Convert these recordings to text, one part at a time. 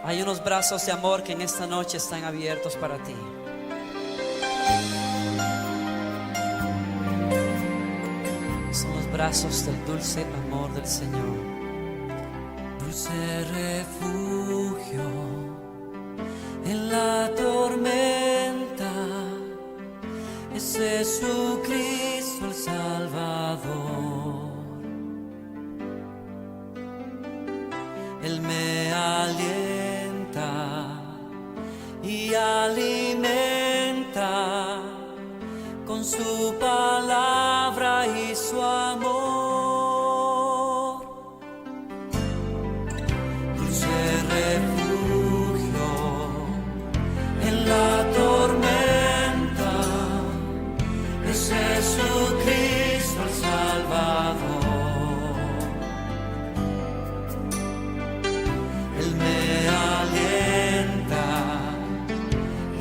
Hay unos brazos de amor que en esta noche están abiertos para ti. Son los brazos del dulce amor del Señor. Dulce refugio en la tormenta es Jesucristo el Salvador. Él me alienta y alimenta con su palabra y su amor. Dulce refugio en la tormenta es Jesucristo el Salvador. Él me alienta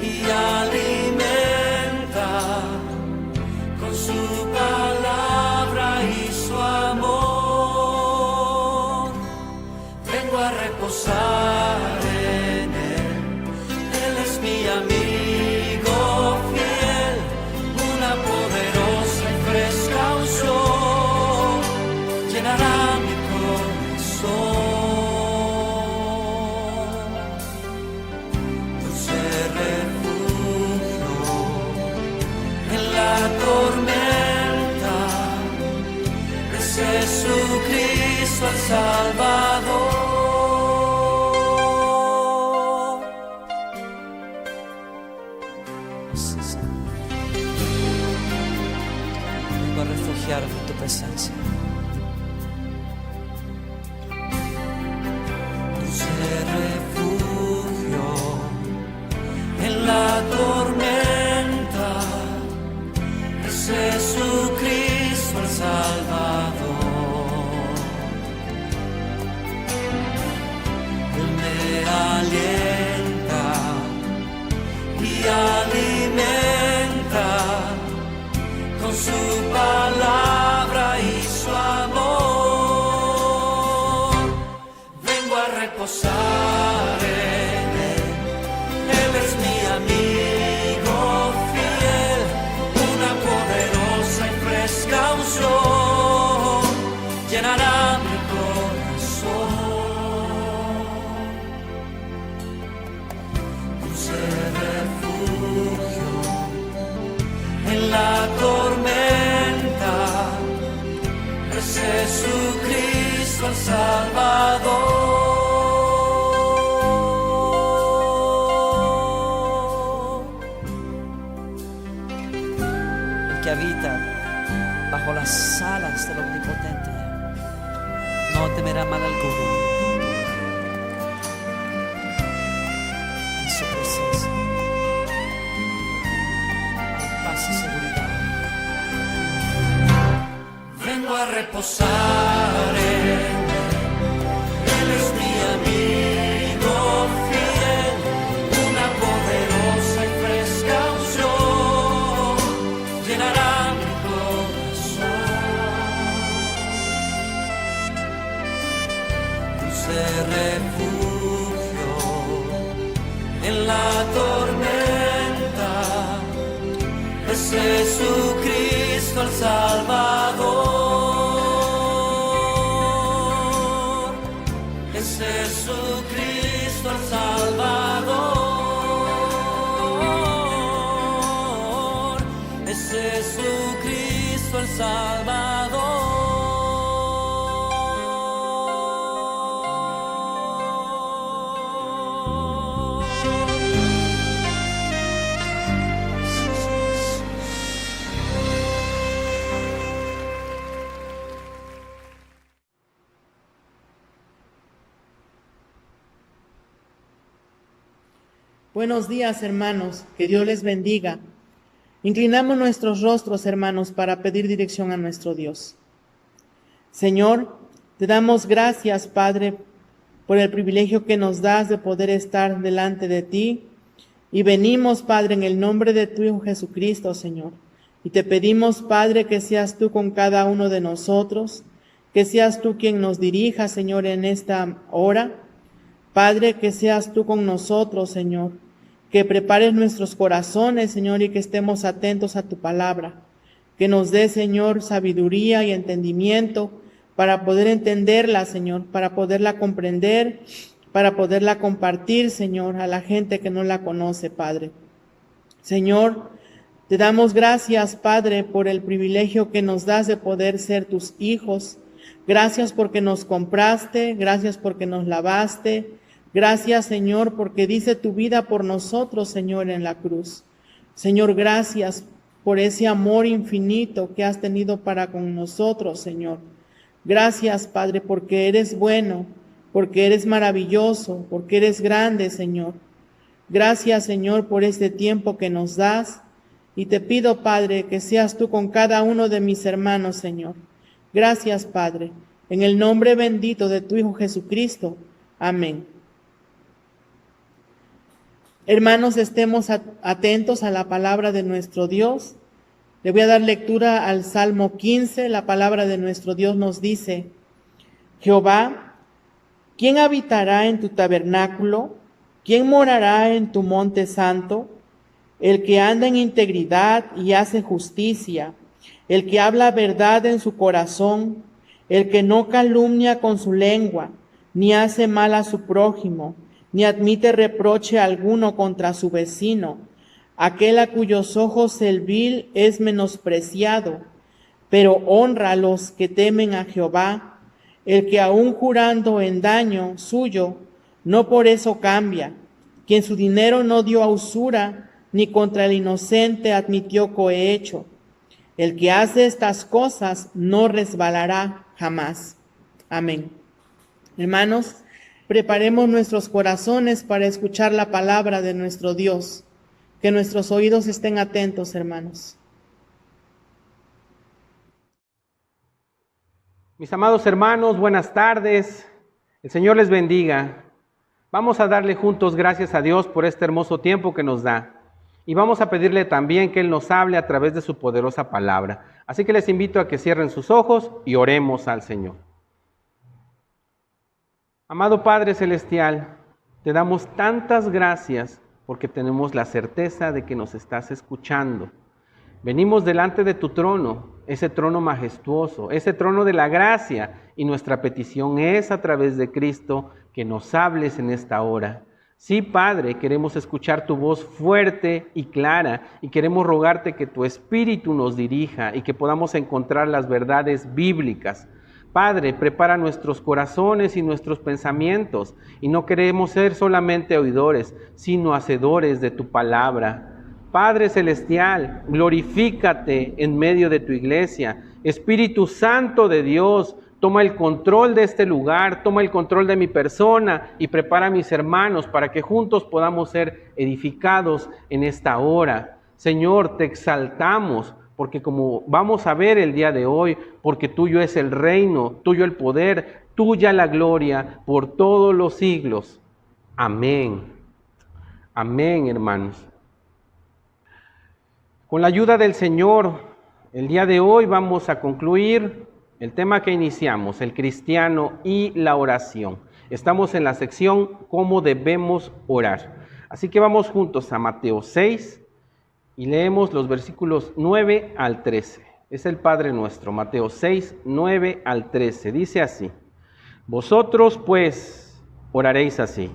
y alimenta con su palabra y su amor. Vengo a reposar en Él. Él es mi amigo fiel, una poderosa y fresca unción llenará mi corazón. Dulce refugio en la tormenta es Jesucristo el Salvador. Vengo a refugiarme en tu presencia. Dulce refugio en la tormenta es Jesucristo el Salvador. Él me alienta y alimenta con su palabra y su amor. Vengo a reposar en Él. Él es mi amigo fiel, una poderosa y fresca unción llenará mi corazón. Dulce refugio en la tormenta es Jesucristo el Salvador. El que habita bajo las alas del Omnipotente no temerá mal alguno. En su presencia hay paz y seguridad. Vengo a reposar en Él. Él es mi amigo fiel, una poderosa y fresca unción llenará mi corazón. Dulce refugio en la tormenta es Jesucristo el Salvador. Es Jesucristo el Salvador. Es Jesucristo el Salvador. Buenos días, hermanos, que Dios les bendiga. Inclinamos nuestros rostros, hermanos, para pedir dirección a nuestro Dios. Señor, te damos gracias, Padre, por el privilegio que nos das de poder estar delante de ti. Y venimos, Padre, en el nombre de tu Hijo Jesucristo, Señor. Y te pedimos, Padre, que seas tú con cada uno de nosotros, que seas tú quien nos dirija, Señor, en esta hora. Padre, que seas tú con nosotros, Señor, que prepares nuestros corazones, Señor, y que estemos atentos a tu palabra, que nos dé, Señor, sabiduría y entendimiento para poder entenderla, Señor, para poderla comprender, para poderla compartir, Señor, a la gente que no la conoce, Padre. Señor, te damos gracias, Padre, por el privilegio que nos das de poder ser tus hijos. Gracias porque nos compraste, gracias porque nos lavaste. Gracias, Señor, porque dice tu vida por nosotros, Señor, en la cruz. Señor, gracias por ese amor infinito que has tenido para con nosotros, Señor. Gracias, Padre, porque eres bueno, porque eres maravilloso, porque eres grande, Señor. Gracias, Señor, por este tiempo que nos das. Y te pido, Padre, que seas tú con cada uno de mis hermanos, Señor. Gracias, Padre. En el nombre bendito de tu Hijo Jesucristo. Amén. Hermanos, estemos atentos a la palabra de nuestro Dios. Le voy a dar lectura al Salmo 15. La palabra de nuestro Dios nos dice: Jehová, ¿quién habitará en tu tabernáculo? ¿Quién morará en tu monte santo? El que anda en integridad y hace justicia, el que habla verdad en su corazón, el que no calumnia con su lengua, ni hace mal a su prójimo, ni admite reproche alguno contra su vecino, aquel a cuyos ojos el vil es menospreciado, pero honra a los que temen a Jehová, el que aun jurando en daño suyo, no por eso cambia, quien su dinero no dio a usura, ni contra el inocente admitió cohecho. El que hace estas cosas no resbalará jamás. Amén. Hermanos, preparemos nuestros corazones para escuchar la palabra de nuestro Dios. Que nuestros oídos estén atentos, hermanos. Mis amados hermanos, buenas tardes. El Señor les bendiga. Vamos a darle juntos gracias a Dios por este hermoso tiempo que nos da. Y vamos a pedirle también que Él nos hable a través de su poderosa palabra. Así que les invito a que cierren sus ojos y oremos al Señor. Amado Padre Celestial, te damos tantas gracias porque tenemos la certeza de que nos estás escuchando. Venimos delante de tu trono, ese trono majestuoso, ese trono de la gracia, y nuestra petición es a través de Cristo que nos hables en esta hora. Sí, Padre, queremos escuchar tu voz fuerte y clara y queremos rogarte que tu Espíritu nos dirija y que podamos encontrar las verdades bíblicas. Padre, prepara nuestros corazones y nuestros pensamientos y no queremos ser solamente oidores, sino hacedores de tu palabra. Padre Celestial, glorifícate en medio de tu iglesia. Espíritu Santo de Dios, toma el control de este lugar, toma el control de mi persona y prepara a mis hermanos para que juntos podamos ser edificados en esta hora. Señor, te exaltamos porque como vamos a ver el día de hoy, porque tuyo es el reino, tuyo el poder, tuya la gloria por todos los siglos. Amén. Amén, hermanos. Con la ayuda del Señor, el día de hoy vamos a concluir el tema que iniciamos, el cristiano y la oración. Estamos en la sección ¿Cómo debemos orar? Así que vamos juntos a Mateo 6 y leemos los versículos 9 al 13. Es el Padre Nuestro, Mateo 6, 9 al 13. Dice así: Vosotros pues oraréis así: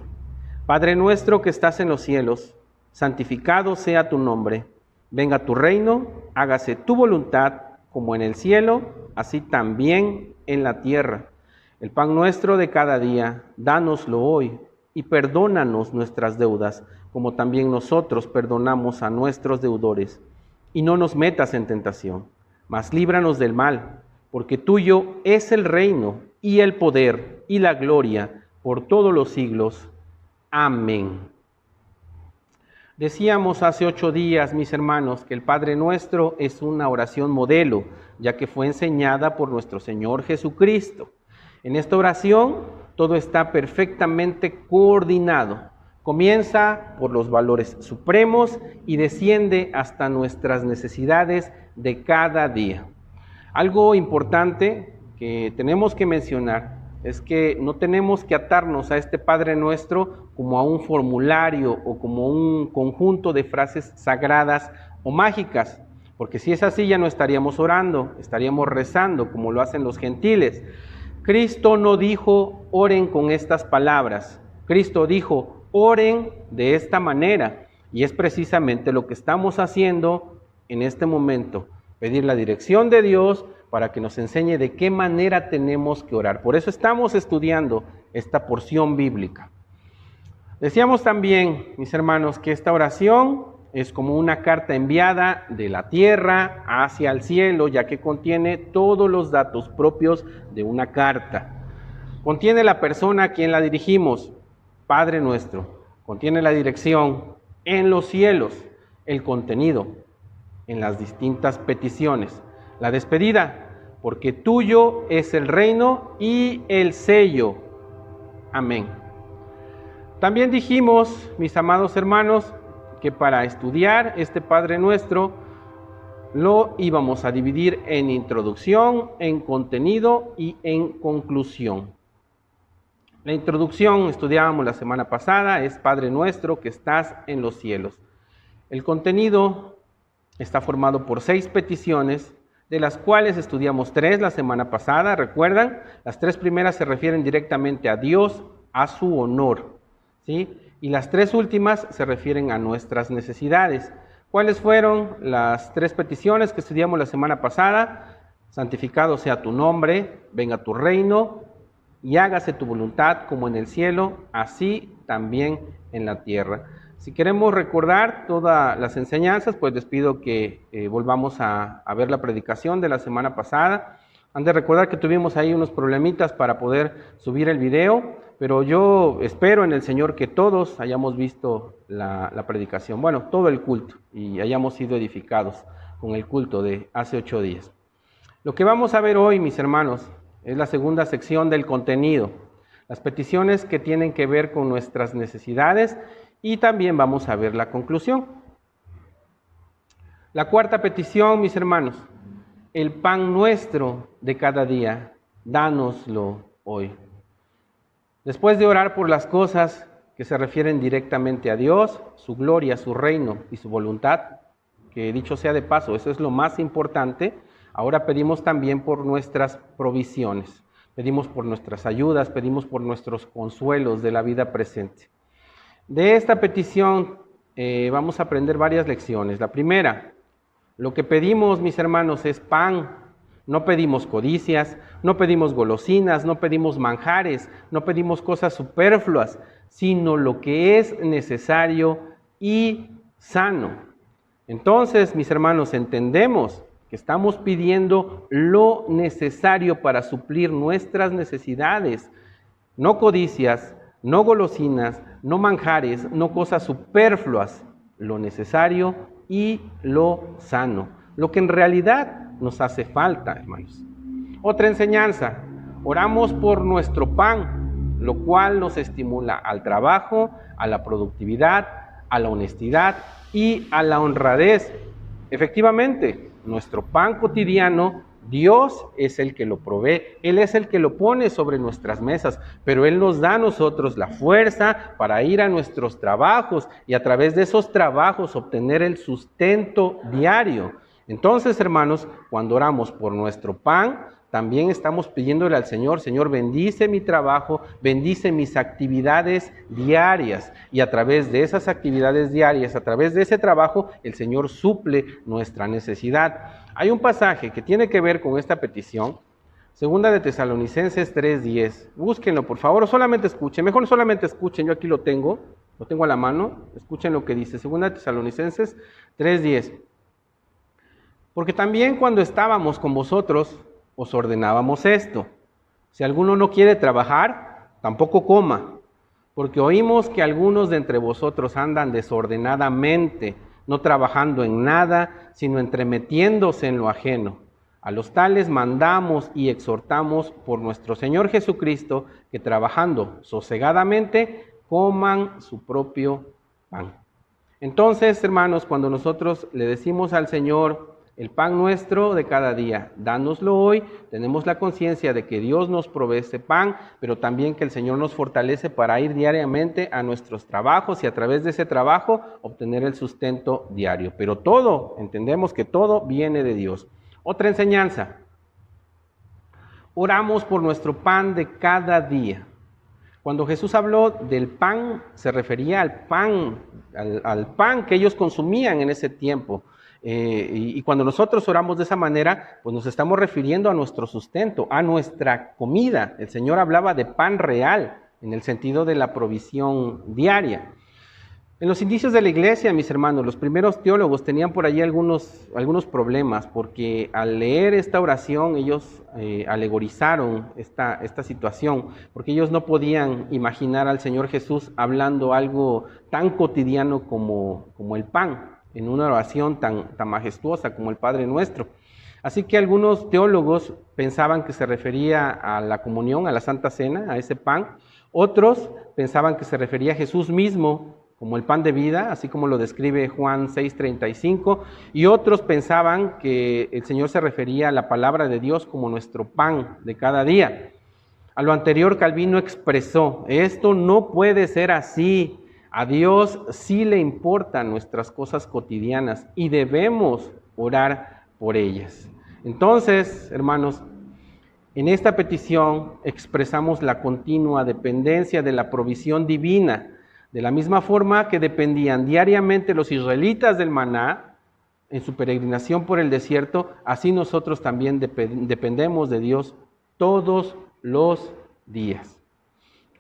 Padre nuestro que estás en los cielos, santificado sea tu nombre. Venga tu reino, hágase tu voluntad, como en el cielo, así también en la tierra. El pan nuestro de cada día, dánoslo hoy, y perdónanos nuestras deudas, como también nosotros perdonamos a nuestros deudores. Y no nos metas en tentación, mas líbranos del mal, porque tuyo es el reino, y el poder, y la gloria, por todos los siglos. Amén. Decíamos hace 8 días, mis hermanos, que el Padre Nuestro es una oración modelo, ya que fue enseñada por nuestro Señor Jesucristo. En esta oración todo está perfectamente coordinado. Comienza por los valores supremos y desciende hasta nuestras necesidades de cada día. Algo importante que tenemos que mencionar es que no tenemos que atarnos a este Padre Nuestro como a un formulario o como un conjunto de frases sagradas o mágicas, porque si es así ya no estaríamos orando, estaríamos rezando como lo hacen los gentiles. Cristo no dijo, oren con estas palabras. Cristo dijo, oren de esta manera. Y es precisamente lo que estamos haciendo en este momento. Pedir la dirección de Dios para que nos enseñe de qué manera tenemos que orar. Por eso estamos estudiando esta porción bíblica. Decíamos también, mis hermanos, que esta oración es como una carta enviada de la tierra hacia el cielo, ya que contiene todos los datos propios de una carta. Contiene la persona a quien la dirigimos, Padre nuestro. Contiene la dirección en los cielos, el contenido en las distintas peticiones. La despedida, porque tuyo es el reino y el sello. Amén. También dijimos, mis amados hermanos, que para estudiar este Padre Nuestro lo íbamos a dividir en introducción, en contenido y en conclusión. La introducción, estudiábamos la semana pasada, es Padre Nuestro que estás en los cielos. El contenido está formado por 6 peticiones, de las cuales estudiamos 3 la semana pasada, ¿recuerdan? Las 3 primeras se refieren directamente a Dios, a su honor, ¿sí? Y las 3 últimas se refieren a nuestras necesidades. ¿Cuáles fueron las 3 peticiones que estudiamos la semana pasada? Santificado sea tu nombre, venga tu reino, y hágase tu voluntad como en el cielo, así también en la tierra. Si queremos recordar todas las enseñanzas, pues les pido que volvamos a ver la predicación de la semana pasada. Han de recordar que tuvimos ahí unos problemitas para poder subir el video, pero yo espero en el Señor que todos hayamos visto la predicación, bueno, todo el culto, y hayamos sido edificados con el culto de hace 8 días. Lo que vamos a ver hoy, mis hermanos, es la segunda sección del contenido, las peticiones que tienen que ver con nuestras necesidades, y también vamos a ver la conclusión. La cuarta petición, mis hermanos, el pan nuestro de cada día, dánoslo hoy. Después de orar por las cosas que se refieren directamente a Dios, su gloria, su reino y su voluntad, que dicho sea de paso, eso es lo más importante, ahora pedimos también por nuestras provisiones, pedimos por nuestras ayudas, pedimos por nuestros consuelos de la vida presente. De esta petición vamos a aprender varias lecciones. La primera, lo que pedimos, mis hermanos, es pan. No pedimos codicias, no pedimos golosinas, no pedimos manjares, no pedimos cosas superfluas, sino lo que es necesario y sano. Entonces, mis hermanos, entendemos que estamos pidiendo lo necesario para suplir nuestras necesidades, no codicias, no golosinas, no manjares, no cosas superfluas, lo necesario y lo sano, lo que en realidad nos hace falta, hermanos. Otra enseñanza, oramos por nuestro pan, lo cual nos estimula al trabajo, a la productividad, a la honestidad y a la honradez. Efectivamente, nuestro pan cotidiano, Dios es el que lo provee, Él es el que lo pone sobre nuestras mesas, pero Él nos da a nosotros la fuerza para ir a nuestros trabajos y a través de esos trabajos obtener el sustento diario. Entonces, hermanos, cuando oramos por nuestro pan, también estamos pidiéndole al Señor, Señor, bendice mi trabajo, bendice mis actividades diarias. Y a través de esas actividades diarias, a través de ese trabajo, el Señor suple nuestra necesidad. Hay un pasaje que tiene que ver con esta petición, 2 de Tesalonicenses 3:10. Búsquenlo, por favor, o solamente escuchen. Mejor solamente escuchen, yo aquí lo tengo a la mano. Escuchen lo que dice, 2 de Tesalonicenses 3:10. Porque también cuando estábamos con vosotros, os ordenábamos esto: si alguno no quiere trabajar, tampoco coma, porque oímos que algunos de entre vosotros andan desordenadamente, no trabajando en nada, sino entremetiéndose en lo ajeno. A los tales mandamos y exhortamos por nuestro Señor Jesucristo, que trabajando sosegadamente, coman su propio pan. Entonces, hermanos, cuando nosotros le decimos al Señor, El pan nuestro de cada día, dánoslo hoy. Tenemos la conciencia de que Dios nos provee ese pan, pero también que el Señor nos fortalece para ir diariamente a nuestros trabajos y a través de ese trabajo obtener el sustento diario. Pero todo, entendemos que todo viene de Dios. Otra enseñanza. Oramos por nuestro pan de cada día. Cuando Jesús habló del pan, se refería al pan que ellos consumían en ese tiempo. Y cuando nosotros oramos de esa manera, pues nos estamos refiriendo a nuestro sustento, a nuestra comida. El Señor hablaba de pan real, en el sentido de la provisión diaria. En los inicios de la iglesia, mis hermanos, los primeros teólogos tenían por allí algunos problemas, porque al leer esta oración ellos alegorizaron esta situación, porque ellos no podían imaginar al Señor Jesús hablando algo tan cotidiano como el pan, en una oración tan majestuosa como el Padre Nuestro. Así que algunos teólogos pensaban que se refería a la comunión, a la Santa Cena, a ese pan. Otros pensaban que se refería a Jesús mismo, como el pan de vida, así como lo describe Juan 6:35, y otros pensaban que el Señor se refería a la palabra de Dios como nuestro pan de cada día. A lo anterior, Calvino expresó: esto no puede ser así. A Dios sí le importan nuestras cosas cotidianas y debemos orar por ellas. Entonces, hermanos, en esta petición expresamos la continua dependencia de la provisión divina. De la misma forma que dependían diariamente los israelitas del maná en su peregrinación por el desierto, así nosotros también dependemos de Dios todos los días.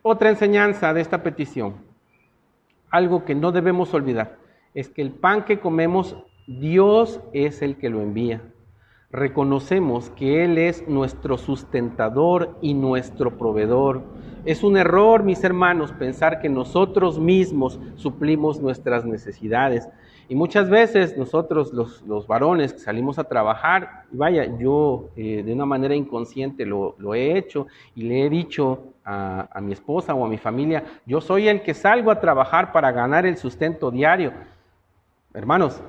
Otra enseñanza de esta petición, algo que no debemos olvidar, es que el pan que comemos, Dios es el que lo envía. Reconocemos que Él es nuestro sustentador y nuestro proveedor. Es un error, mis hermanos, pensar que nosotros mismos suplimos nuestras necesidades. Y muchas veces nosotros, los varones que salimos a trabajar, y vaya, yo de una manera inconsciente lo he hecho y le he dicho a mi esposa o a mi familia: yo soy el que salgo a trabajar para ganar el sustento diario. Hermanos,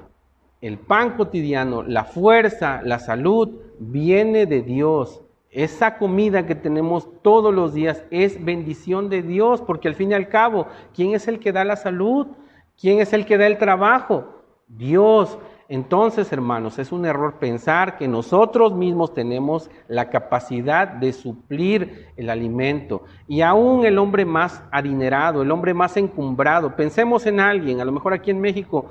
el pan cotidiano, la fuerza, la salud, viene de Dios. Esa comida que tenemos todos los días es bendición de Dios, porque al fin y al cabo, ¿quién es el que da la salud? ¿Quién es el que da el trabajo? Dios. Entonces, hermanos, es un error pensar que nosotros mismos tenemos la capacidad de suplir el alimento. Y aún el hombre más adinerado, el hombre más encumbrado, pensemos en alguien, a lo mejor aquí en México,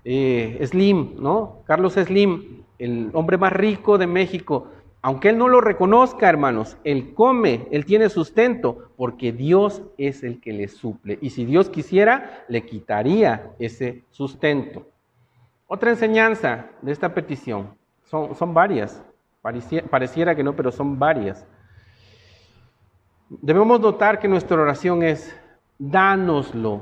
Slim, ¿no? Carlos Slim, el hombre más rico de México, aunque él no lo reconozca, hermanos, él come, él tiene sustento, porque Dios es el que le suple. Y si Dios quisiera, le quitaría ese sustento. Otra enseñanza de esta petición, son varias, pareciera que no, pero son varias. Debemos notar que nuestra oración es: dánoslo,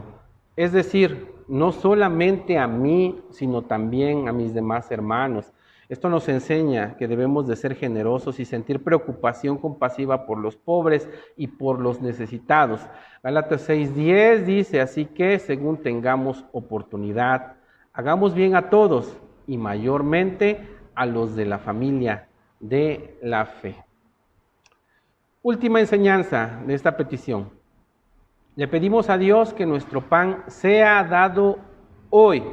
es decir, no solamente a mí, sino también a mis demás hermanos. Esto nos enseña que debemos de ser generosos y sentir preocupación compasiva por los pobres y por los necesitados. Gálatas 6:10 dice: así que, según tengamos oportunidad, hagamos bien a todos y mayormente a los de la familia de la fe. Última enseñanza de esta petición. Le pedimos a Dios que nuestro pan sea dado hoy.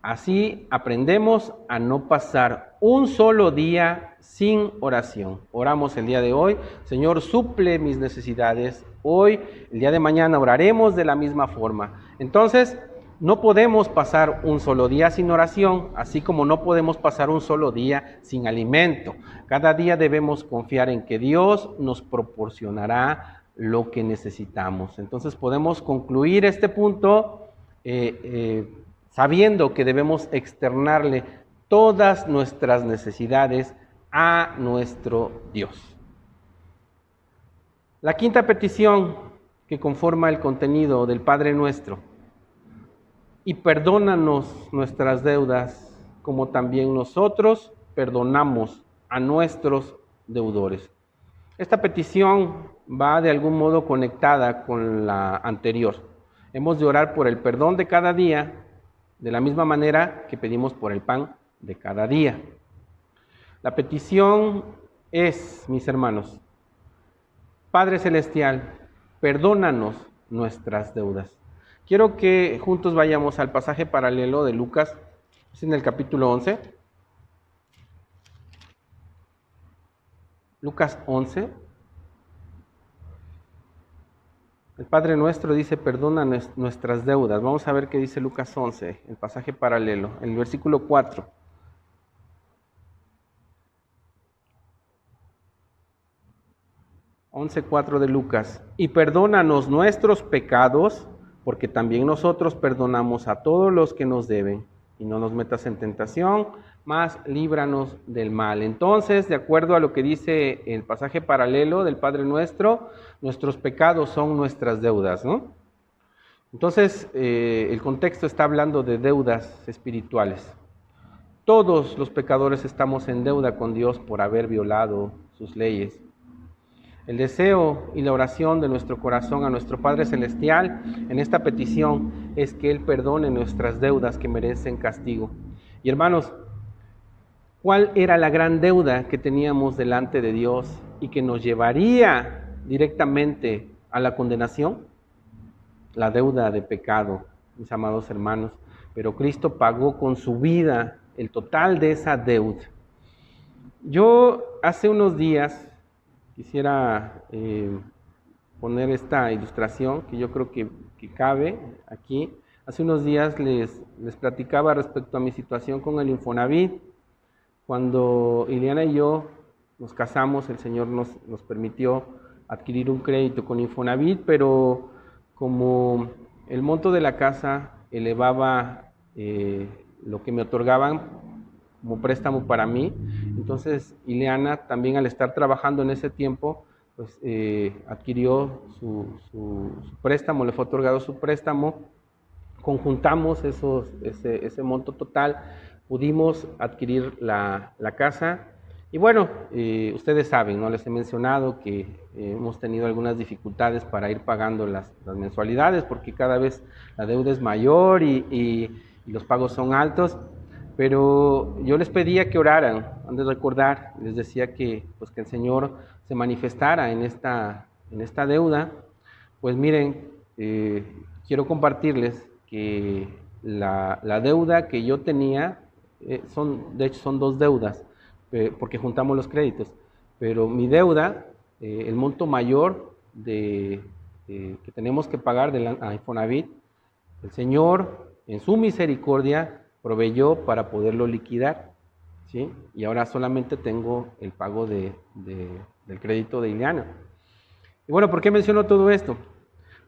Así aprendemos a no pasar un solo día sin oración. Oramos el día de hoy: Señor, suple mis necesidades hoy. El día de mañana oraremos de la misma forma. Entonces, no podemos pasar un solo día sin oración, así como no podemos pasar un solo día sin alimento. Cada día debemos confiar en que Dios nos proporcionará lo que necesitamos. Entonces podemos concluir este punto sabiendo que debemos externarle todas nuestras necesidades a nuestro Dios. La quinta petición que conforma el contenido del Padre Nuestro: y perdónanos nuestras deudas, como también nosotros perdonamos a nuestros deudores. Esta petición va de algún modo conectada con la anterior. Hemos de orar por el perdón de cada día, de la misma manera que pedimos por el pan de cada día. La petición es, mis hermanos, Padre Celestial, perdónanos nuestras deudas. Quiero que juntos vayamos al pasaje paralelo de Lucas, es en el capítulo 11. Lucas 11. El Padre Nuestro dice, perdona nuestras deudas. Vamos a ver qué dice Lucas 11, el pasaje paralelo, el versículo 4. 11:4 de Lucas. Y perdónanos nuestros pecados, porque también nosotros perdonamos a todos los que nos deben. Y no nos metas en tentación, mas líbranos del mal. Entonces, de acuerdo a lo que dice el pasaje paralelo del Padre Nuestro, nuestros pecados son nuestras deudas, ¿no? Entonces, el contexto está hablando de deudas espirituales. Todos los pecadores estamos en deuda con Dios por haber violado sus leyes. El deseo y la oración de nuestro corazón a nuestro Padre Celestial en esta petición es que Él perdone nuestras deudas que merecen castigo. Y hermanos, ¿cuál era la gran deuda que teníamos delante de Dios y que nos llevaría directamente a la condenación? La deuda de pecado, mis amados hermanos. Pero Cristo pagó con su vida el total de esa deuda. Yo hace unos días quisiera poner esta ilustración que yo creo que cabe aquí. Hace unos días les platicaba respecto a mi situación con el Infonavit. Cuando Ileana y yo nos casamos, el Señor nos permitió adquirir un crédito con Infonavit, pero como el monto de la casa elevaba lo que me otorgaban como préstamo para mí, entonces Ileana también, al estar trabajando en ese tiempo, pues adquirió su préstamo, le fue otorgado su préstamo, conjuntamos ese monto total, pudimos adquirir la casa. Y bueno, ustedes saben, ¿no? Les he mencionado que hemos tenido algunas dificultades para ir pagando las mensualidades, porque cada vez la deuda es mayor y los pagos son altos. Pero yo les pedía que oraran, han de recordar, les decía que el Señor se manifestara en esta deuda. Pues miren, quiero compartirles que la deuda que yo tenía, de hecho son dos deudas, porque juntamos los créditos, pero mi deuda, el monto mayor que tenemos que pagar a Infonavit, el Señor en su misericordia proveyó para poderlo liquidar, ¿sí? Y ahora solamente tengo el pago del crédito de Ileana. Y bueno, ¿por qué menciono todo esto?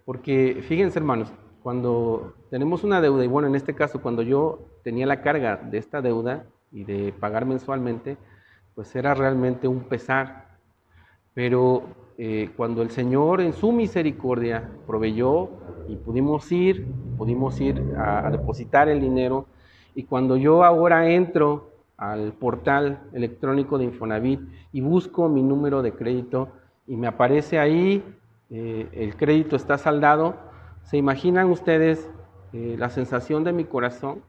Porque fíjense, hermanos, cuando tenemos una deuda, y bueno, en este caso, cuando yo tenía la carga de esta deuda y de pagar mensualmente, pues era realmente un pesar. Pero cuando el Señor en su misericordia proveyó y pudimos ir a depositar el dinero, y cuando yo ahora entro al portal electrónico de Infonavit y busco mi número de crédito y me aparece ahí, el crédito está saldado, ¿se imaginan ustedes la sensación de mi corazón?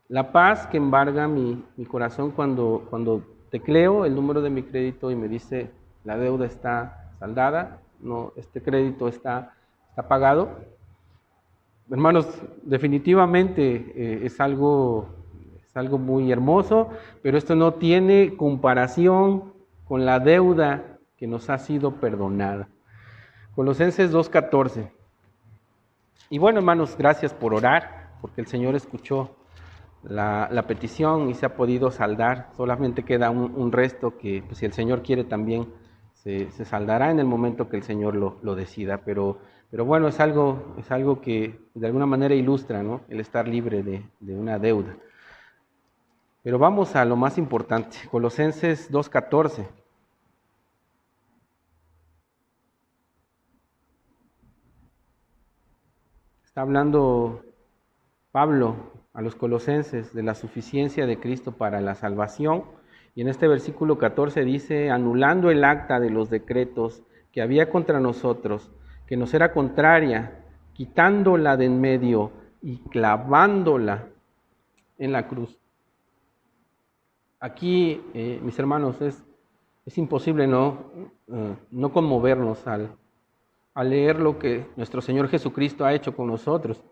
La paz que embarga mi corazón cuando tecleo el número de mi crédito y me dice, la deuda está saldada, no, este crédito está pagado. Hermanos, definitivamente es algo muy hermoso, pero esto no tiene comparación con la deuda que nos ha sido perdonada. Colosenses 2:14. Y bueno, hermanos, gracias por orar, porque el Señor escuchó la petición y se ha podido saldar. Solamente queda un resto que, pues, si el Señor quiere, también se saldará en el momento que el Señor lo decida. Pero bueno, es algo que de alguna manera ilustra, ¿no?, el estar libre de una deuda. Pero vamos a lo más importante, Colosenses 2:14. Está hablando Pablo a los colosenses de la suficiencia de Cristo para la salvación, y en este versículo 14 dice, anulando el acta de los decretos que había contra nosotros, que nos era contraria, quitándola de en medio y clavándola en la cruz. Aquí, mis hermanos, es imposible no conmovernos al leer lo que nuestro Señor Jesucristo ha hecho con nosotros.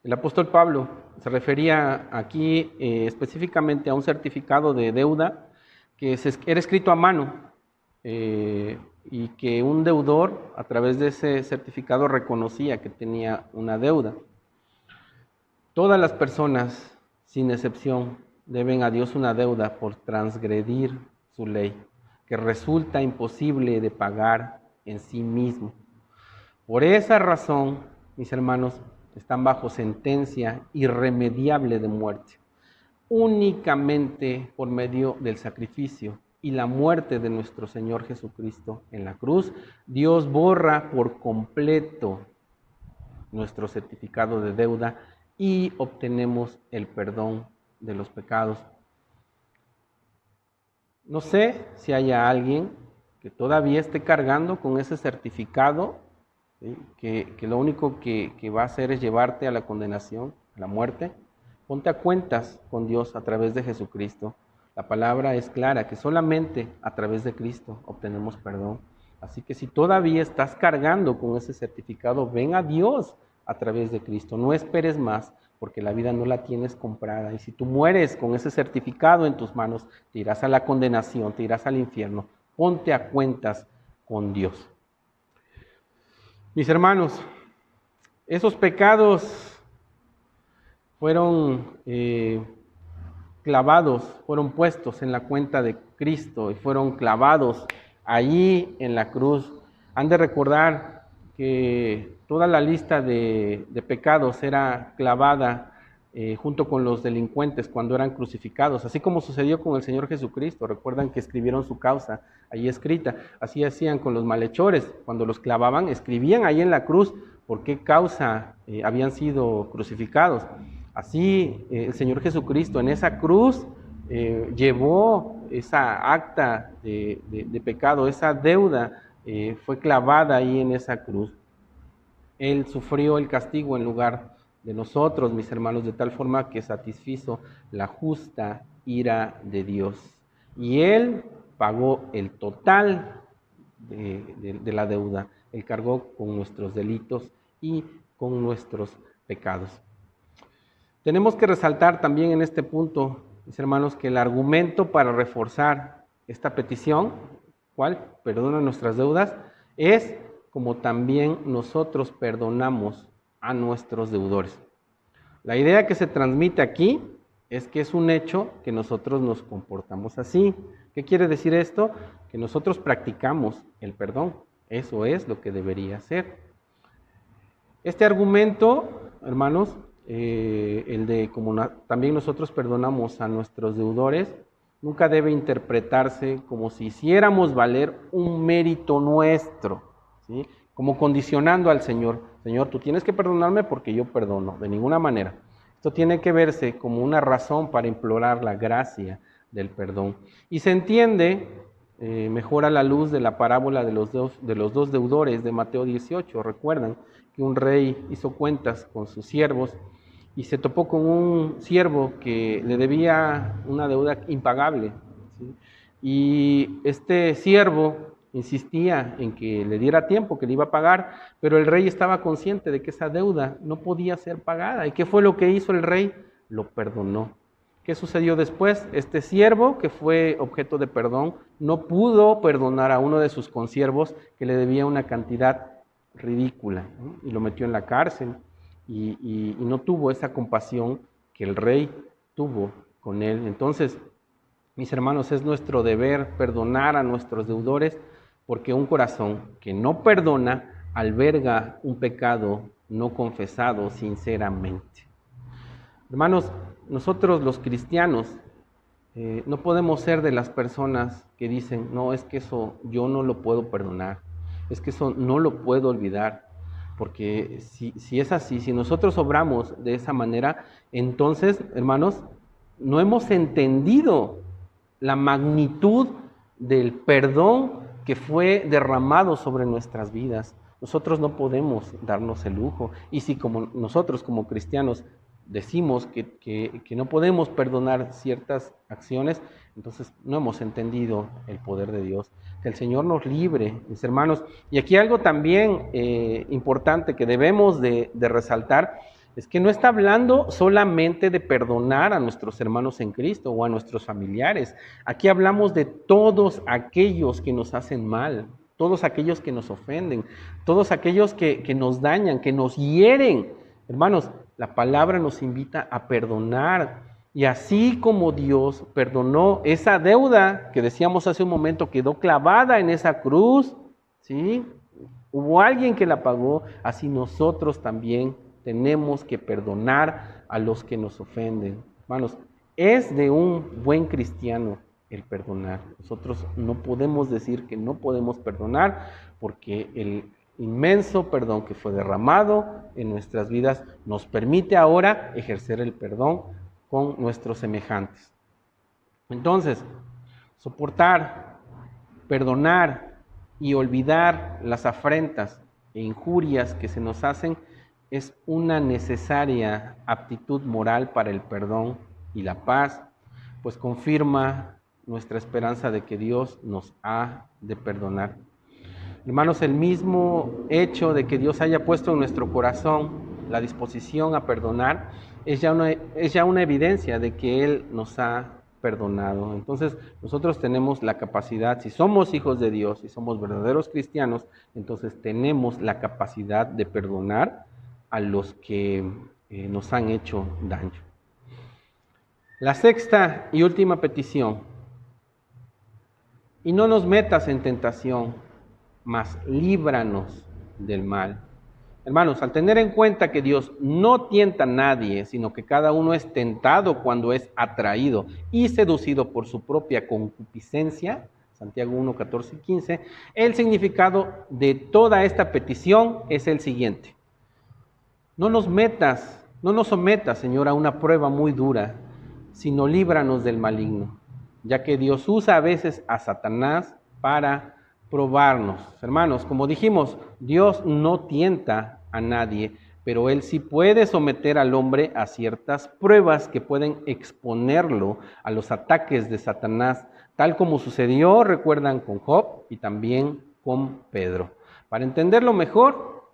El apóstol Pablo se refería aquí específicamente a un certificado de deuda que era escrito a mano y que un deudor a través de ese certificado reconocía que tenía una deuda. Todas las personas, sin excepción, deben a Dios una deuda por transgredir su ley, que resulta imposible de pagar en sí mismo. Por esa razón, mis hermanos, están bajo sentencia irremediable de muerte. Únicamente por medio del sacrificio y la muerte de nuestro Señor Jesucristo en la cruz, Dios borra por completo nuestro certificado de deuda y obtenemos el perdón de los pecados. No sé si haya alguien que todavía esté cargando con ese certificado, ¿sí? que lo único que va a hacer es llevarte a la condenación, a la muerte. Ponte a cuentas con Dios a través de Jesucristo. La palabra es clara, que solamente a través de Cristo obtenemos perdón. Así que si todavía estás cargando con ese certificado, ven a Dios a través de Cristo. No esperes más, porque la vida no la tienes comprada. Y si tú mueres con ese certificado en tus manos, te irás a la condenación, te irás al infierno. Ponte a cuentas con Dios. Mis hermanos, esos pecados fueron clavados, fueron puestos en la cuenta de Cristo y fueron clavados allí en la cruz. Han de recordar que toda la lista de pecados era clavada junto con los delincuentes cuando eran crucificados, así como sucedió con el Señor Jesucristo. Recuerdan que escribieron su causa allí escrita. Así hacían con los malhechores, cuando los clavaban, escribían ahí en la cruz por qué causa habían sido crucificados. Así el Señor Jesucristo en esa cruz llevó esa acta de pecado, esa deuda fue clavada ahí en esa cruz. Él sufrió el castigo en lugar de nosotros, mis hermanos, de tal forma que satisfizo la justa ira de Dios. Y Él pagó el total de la deuda. Él cargó con nuestros delitos y con nuestros pecados. Tenemos que resaltar también en este punto, mis hermanos, que el argumento para reforzar esta petición, ¿cuál? Perdona nuestras deudas, es como también nosotros perdonamos a nuestros deudores. La idea que se transmite aquí es que es un hecho que nosotros nos comportamos así. ¿Qué quiere decir esto? Que nosotros practicamos el perdón. Eso es lo que debería ser. Este argumento, hermanos, el de como también nosotros perdonamos a nuestros deudores, nunca debe interpretarse como si hiciéramos valer un mérito nuestro, ¿sí? Como condicionando al Señor. Señor, tú tienes que perdonarme porque yo perdono. De ninguna manera. Esto tiene que verse como una razón para implorar la gracia del perdón. Y se entiende mejor a la luz de la parábola de los dos deudores de Mateo 18. Recuerdan que un rey hizo cuentas con sus siervos y se topó con un siervo que le debía una deuda impagable, ¿sí? Y este siervo insistía en que le diera tiempo, que le iba a pagar, pero el rey estaba consciente de que esa deuda no podía ser pagada. ¿Y qué fue lo que hizo el rey? Lo perdonó. ¿Qué sucedió después? Este siervo, que fue objeto de perdón, no pudo perdonar a uno de sus consiervos que le debía una cantidad ridícula, ¿no? Y lo metió en la cárcel y no tuvo esa compasión que el rey tuvo con él. Entonces, mis hermanos, es nuestro deber perdonar a nuestros deudores, porque un corazón que no perdona alberga un pecado no confesado sinceramente. Hermanos, nosotros los cristianos no podemos ser de las personas que dicen, no, es que eso yo no lo puedo perdonar, es que eso no lo puedo olvidar, porque si es así, si nosotros obramos de esa manera, entonces, hermanos, no hemos entendido la magnitud del perdón que fue derramado sobre nuestras vidas. Nosotros no podemos darnos el lujo. Y si como nosotros como cristianos decimos que no podemos perdonar ciertas acciones, entonces no hemos entendido el poder de Dios. Que el Señor nos libre, mis hermanos. Y aquí algo también importante que debemos de resaltar, es que no está hablando solamente de perdonar a nuestros hermanos en Cristo o a nuestros familiares. Aquí hablamos de todos aquellos que nos hacen mal, todos aquellos que nos ofenden, todos aquellos que nos dañan, que nos hieren. Hermanos, la palabra nos invita a perdonar. Y así como Dios perdonó esa deuda que decíamos hace un momento, quedó clavada en esa cruz, ¿sí? Hubo alguien que la pagó, así nosotros también tenemos que perdonar a los que nos ofenden. Hermanos, es de un buen cristiano el perdonar. Nosotros no podemos decir que no podemos perdonar, porque el inmenso perdón que fue derramado en nuestras vidas nos permite ahora ejercer el perdón con nuestros semejantes. Entonces, soportar, perdonar y olvidar las afrentas e injurias que se nos hacen es una necesaria aptitud moral para el perdón y la paz, pues confirma nuestra esperanza de que Dios nos ha de perdonar. Hermanos, el mismo hecho de que Dios haya puesto en nuestro corazón la disposición a perdonar es ya una evidencia de que Él nos ha perdonado. Entonces, nosotros tenemos la capacidad, si somos hijos de Dios, si somos verdaderos cristianos, entonces tenemos la capacidad de perdonar a los que nos han hecho daño. La sexta y última petición: y no nos metas en tentación, mas líbranos del mal. Hermanos, al tener en cuenta que Dios no tienta a nadie, sino que cada uno es tentado cuando es atraído y seducido por su propia concupiscencia, Santiago 1, 14 y 15, el significado de toda esta petición es el siguiente: no nos sometas, Señor, a una prueba muy dura, sino líbranos del maligno, ya que Dios usa a veces a Satanás para probarnos. Hermanos, como dijimos, Dios no tienta a nadie, pero Él sí puede someter al hombre a ciertas pruebas que pueden exponerlo a los ataques de Satanás, tal como sucedió, recuerdan, con Job y también con Pedro. Para entenderlo mejor,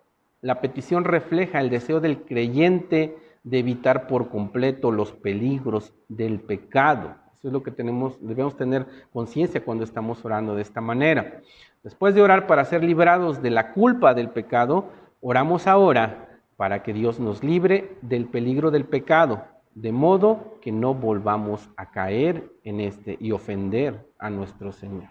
la petición refleja el deseo del creyente de evitar por completo los peligros del pecado. Eso es lo que debemos tener conciencia cuando estamos orando de esta manera. Después de orar para ser librados de la culpa del pecado, oramos ahora para que Dios nos libre del peligro del pecado, de modo que no volvamos a caer en este y ofender a nuestro Señor.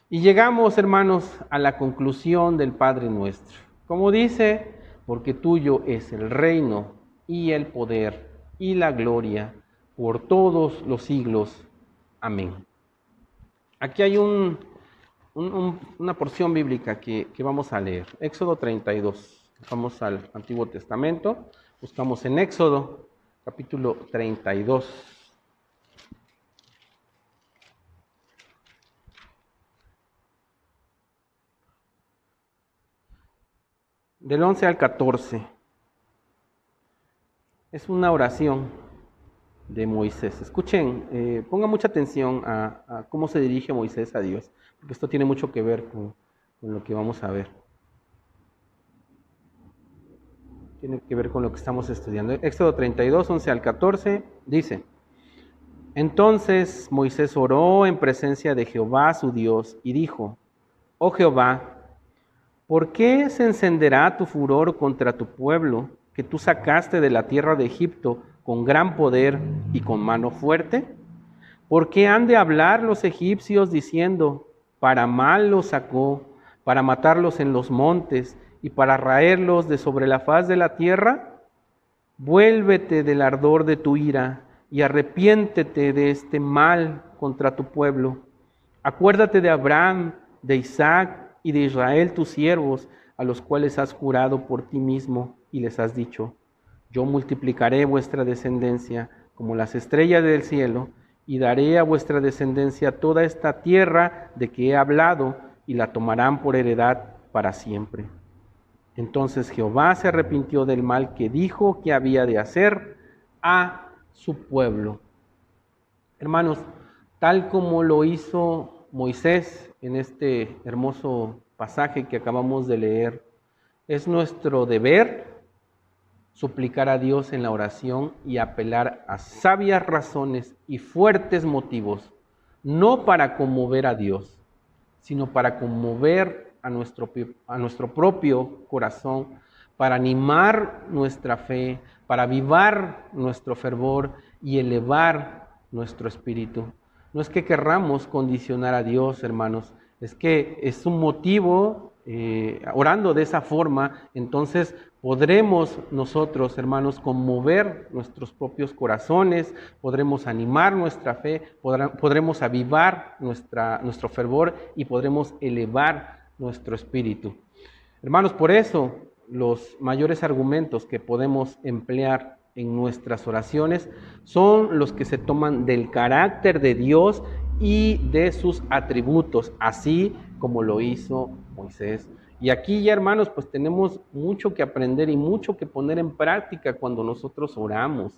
Y llegamos, hermanos, a la conclusión del Padre Nuestro. Como dice, porque tuyo es el reino y el poder y la gloria por todos los siglos. Amén. Aquí hay una porción bíblica que vamos a leer. Éxodo 32. Vamos al Antiguo Testamento. Buscamos en Éxodo, capítulo 32. Del 11 al 14. Es una oración de Moisés. Escuchen, pongan mucha atención a cómo se dirige Moisés a Dios, porque esto tiene mucho que ver con lo que vamos a ver. Tiene que ver con lo que estamos estudiando. Éxodo 32, 11 al 14, dice: Entonces Moisés oró en presencia de Jehová su Dios y dijo: Oh Jehová, ¿por qué se encenderá tu furor contra tu pueblo, que tú sacaste de la tierra de Egipto con gran poder y con mano fuerte? ¿Por qué han de hablar los egipcios diciendo: para mal los sacó, para matarlos en los montes y para raerlos de sobre la faz de la tierra? Vuélvete del ardor de tu ira y arrepiéntete de este mal contra tu pueblo. Acuérdate de Abraham, de Isaac y de Israel tus siervos, a los cuales has jurado por ti mismo y les has dicho: yo multiplicaré vuestra descendencia como las estrellas del cielo, y daré a vuestra descendencia toda esta tierra de que he hablado, y la tomarán por heredad para siempre. Entonces Jehová se arrepintió del mal que dijo que había de hacer a su pueblo. Hermanos, tal como lo hizo Moisés en este hermoso pasaje que acabamos de leer, es nuestro deber suplicar a Dios en la oración y apelar a sabias razones y fuertes motivos, no para conmover a Dios, sino para conmover a nuestro propio corazón, para animar nuestra fe, para avivar nuestro fervor y elevar nuestro espíritu. No es que querramos condicionar a Dios, hermanos, es que es un motivo, orando de esa forma, entonces podremos nosotros, hermanos, conmover nuestros propios corazones, podremos animar nuestra fe, podremos avivar nuestro fervor y podremos elevar nuestro espíritu. Hermanos, por eso los mayores argumentos que podemos emplear en nuestras oraciones son los que se toman del carácter de Dios y de sus atributos, así como lo hizo Moisés. Y aquí ya, hermanos, pues tenemos mucho que aprender y mucho que poner en práctica cuando nosotros oramos.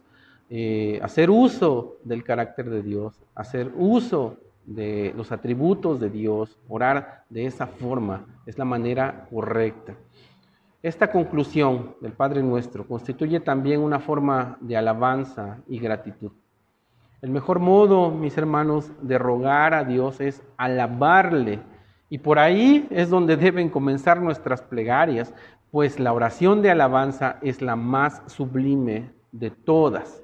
Hacer uso del carácter de Dios, hacer uso de los atributos de Dios, orar de esa forma, es la manera correcta. Esta conclusión del Padre Nuestro constituye también una forma de alabanza y gratitud. El mejor modo, mis hermanos, de rogar a Dios es alabarle. Y por ahí es donde deben comenzar nuestras plegarias, pues la oración de alabanza es la más sublime de todas.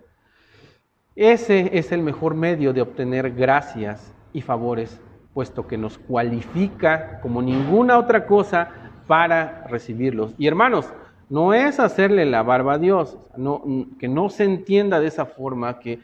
Ese es el mejor medio de obtener gracias y favores, puesto que nos cualifica como ninguna otra cosa para recibirlos. Y hermanos, no es hacerle la barba a Dios, que no se entienda de esa forma que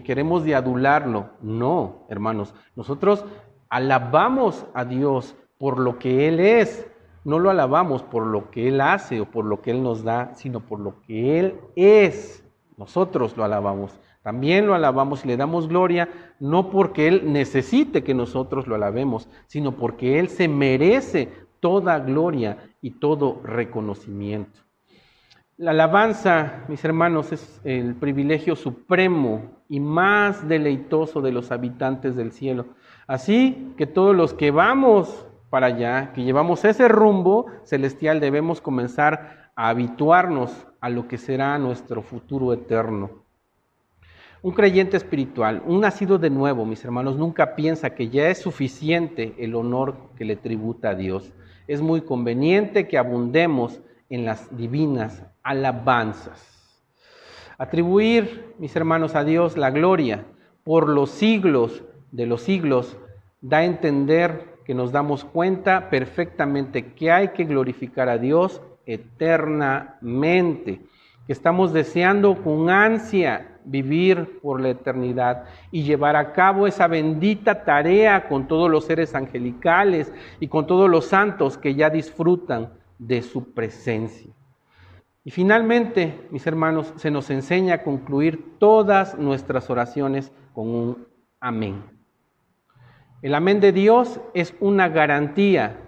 queremos de adularlo. No, hermanos, nosotros alabamos a Dios por lo que Él es, no lo alabamos por lo que Él hace o por lo que Él nos da, sino por lo que Él es. Nosotros lo alabamos. También lo alabamos y le damos gloria, no porque Él necesite que nosotros lo alabemos, sino porque Él se merece toda gloria y todo reconocimiento. La alabanza, mis hermanos, es el privilegio supremo y más deleitoso de los habitantes del cielo. Así que todos los que vamos para allá, que llevamos ese rumbo celestial, debemos comenzar a habituarnos a lo que será nuestro futuro eterno. Un creyente espiritual, un nacido de nuevo, mis hermanos, nunca piensa que ya es suficiente el honor que le tributa a Dios. Es muy conveniente que abundemos en las divinas alabanzas. Atribuir, mis hermanos, a Dios la gloria por los siglos de los siglos da a entender que nos damos cuenta perfectamente que hay que glorificar a Dios eternamente, que estamos deseando con ansia vivir por la eternidad y llevar a cabo esa bendita tarea con todos los seres angelicales y con todos los santos que ya disfrutan de su presencia. Y finalmente, mis hermanos, se nos enseña a concluir todas nuestras oraciones con un amén. El amén de Dios es una garantía,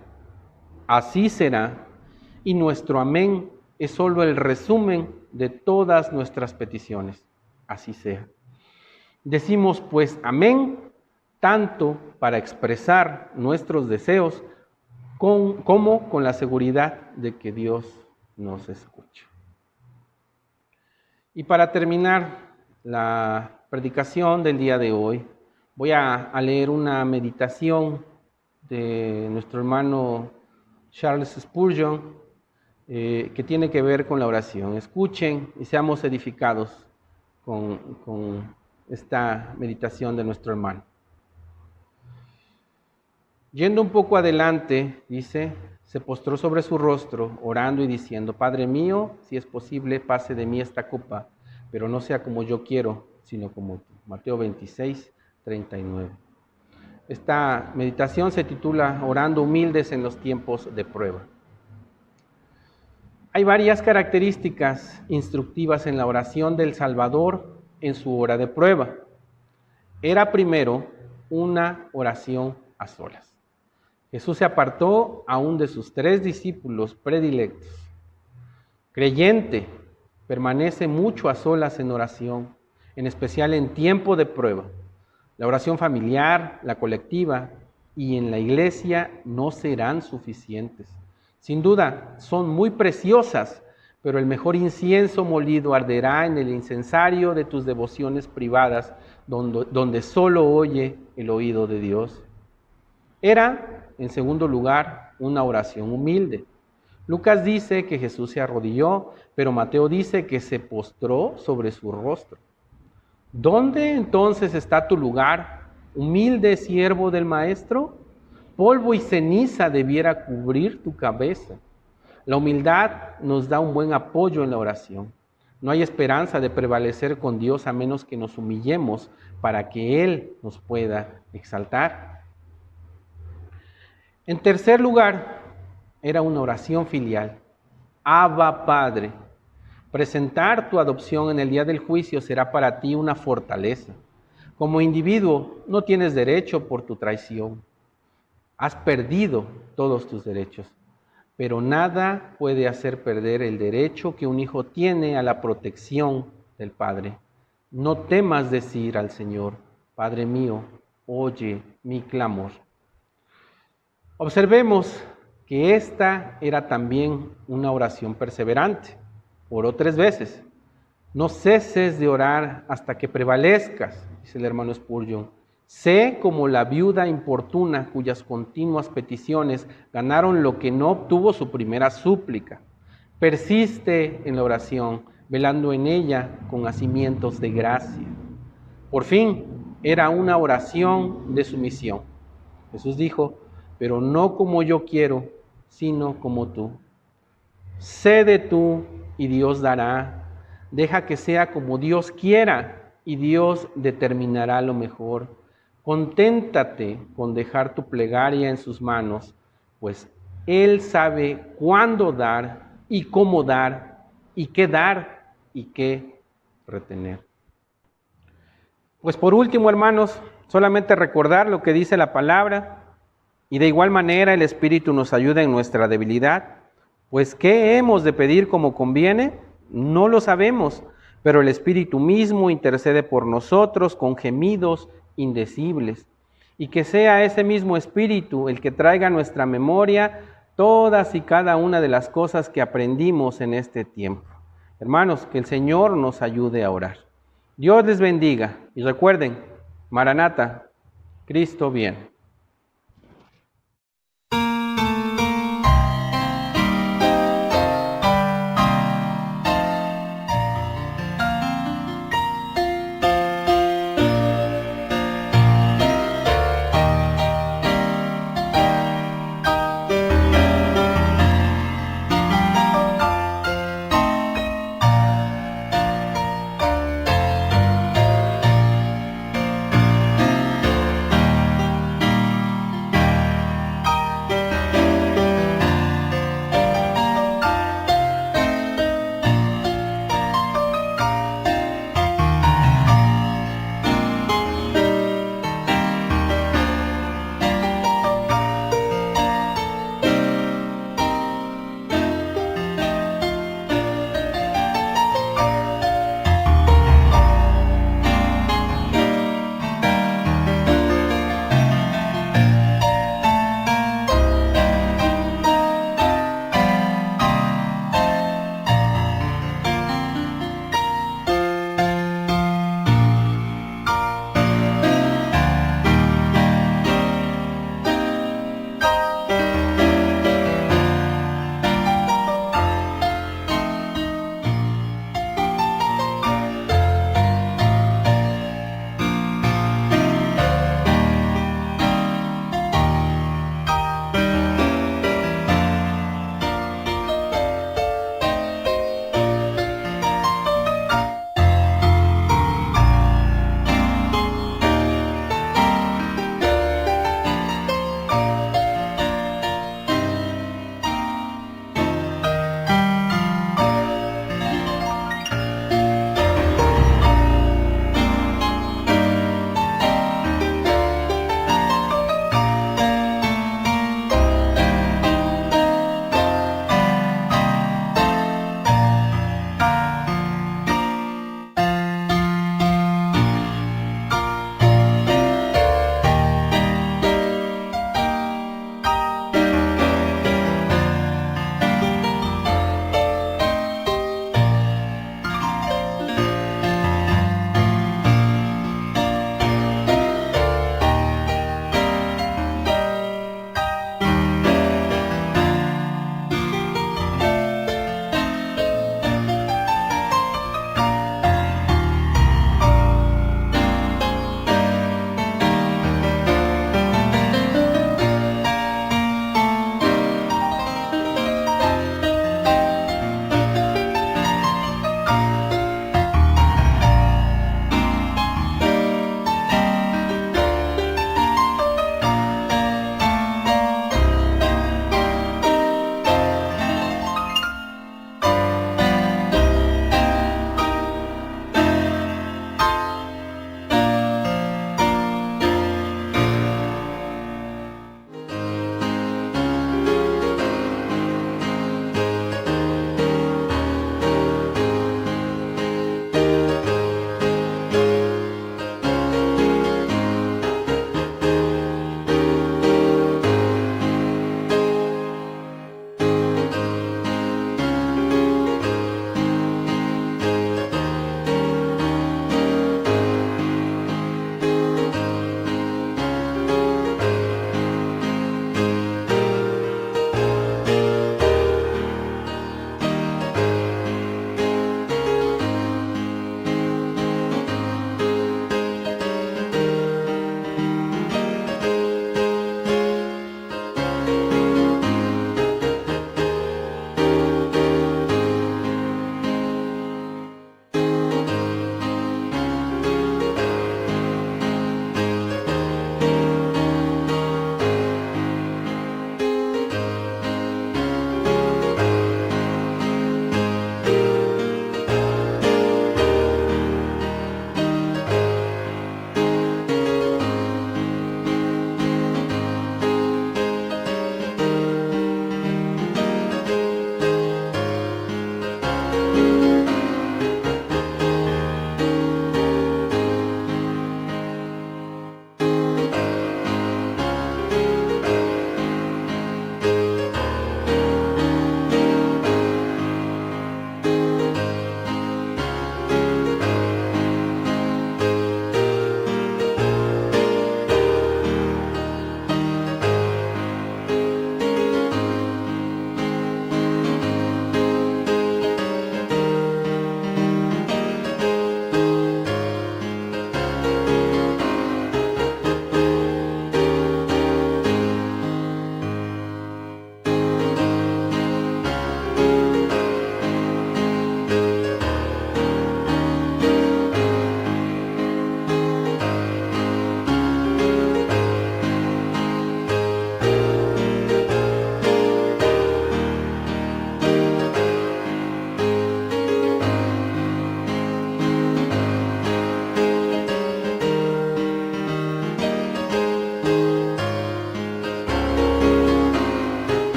así será, y nuestro amén es solo el resumen de todas nuestras peticiones. Así sea. Decimos pues amén, tanto para expresar nuestros deseos como con la seguridad de que Dios nos escucha. Y para terminar la predicación del día de hoy, voy a leer una meditación de nuestro hermano Charles Spurgeon, que tiene que ver con la oración. Escuchen y seamos edificados con esta meditación de nuestro hermano. Yendo un poco adelante, dice, se postró sobre su rostro, orando y diciendo: Padre mío, si es posible, pase de mí esta copa, pero no sea como yo quiero, sino como tú. Mateo 26, 39. Esta meditación se titula Orando humildes en los tiempos de prueba. Hay varias características instructivas en la oración del Salvador en su hora de prueba. Era primero una oración a solas. Jesús se apartó a un de sus 3 discípulos predilectos, creyente permanece mucho a solas en oración, en especial en tiempo de prueba. La oración familiar, la colectiva y en la iglesia no serán suficientes. Sin duda, son muy preciosas, pero el mejor incienso molido arderá en el incensario de tus devociones privadas, donde solo oye el oído de Dios. Era, en segundo lugar, una oración humilde. Lucas dice que Jesús se arrodilló, pero Mateo dice que se postró sobre su rostro. ¿Dónde entonces está tu lugar, humilde siervo del Maestro? Polvo y ceniza debiera cubrir tu cabeza. La humildad nos da un buen apoyo en la oración. No hay esperanza de prevalecer con Dios a menos que nos humillemos para que Él nos pueda exaltar. En tercer lugar, era una oración filial. Abba, Padre. Presentar tu adopción en el día del juicio será para ti una fortaleza. Como individuo, no tienes derecho por tu traición. Has perdido todos tus derechos, pero nada puede hacer perder el derecho que un hijo tiene a la protección del Padre. No temas decir al Señor, Padre mío, oye mi clamor. Observemos que esta era también una oración perseverante. Oró 3 veces. No ceses de orar hasta que prevalezcas, dice el hermano Spurgeon. Sé como la viuda importuna cuyas continuas peticiones ganaron lo que no obtuvo su primera súplica. Persiste en la oración, velando en ella con nacimientos de gracia. Por fin, era una oración de sumisión. Jesús dijo, pero no como yo quiero, sino como tú. Cede tú y Dios dará. Deja que sea como Dios quiera y Dios determinará lo mejor. Conténtate con dejar tu plegaria en sus manos, pues Él sabe cuándo dar y cómo dar y qué retener. Pues por último, hermanos, solamente recordar lo que dice la palabra y de igual manera el Espíritu nos ayuda en nuestra debilidad. Pues ¿qué hemos de pedir como conviene? No lo sabemos, pero el Espíritu mismo intercede por nosotros con gemidos indecibles. Y que sea ese mismo Espíritu el que traiga a nuestra memoria todas y cada una de las cosas que aprendimos en este tiempo. Hermanos, que el Señor nos ayude a orar. Dios les bendiga y recuerden, Maranata, Cristo viene.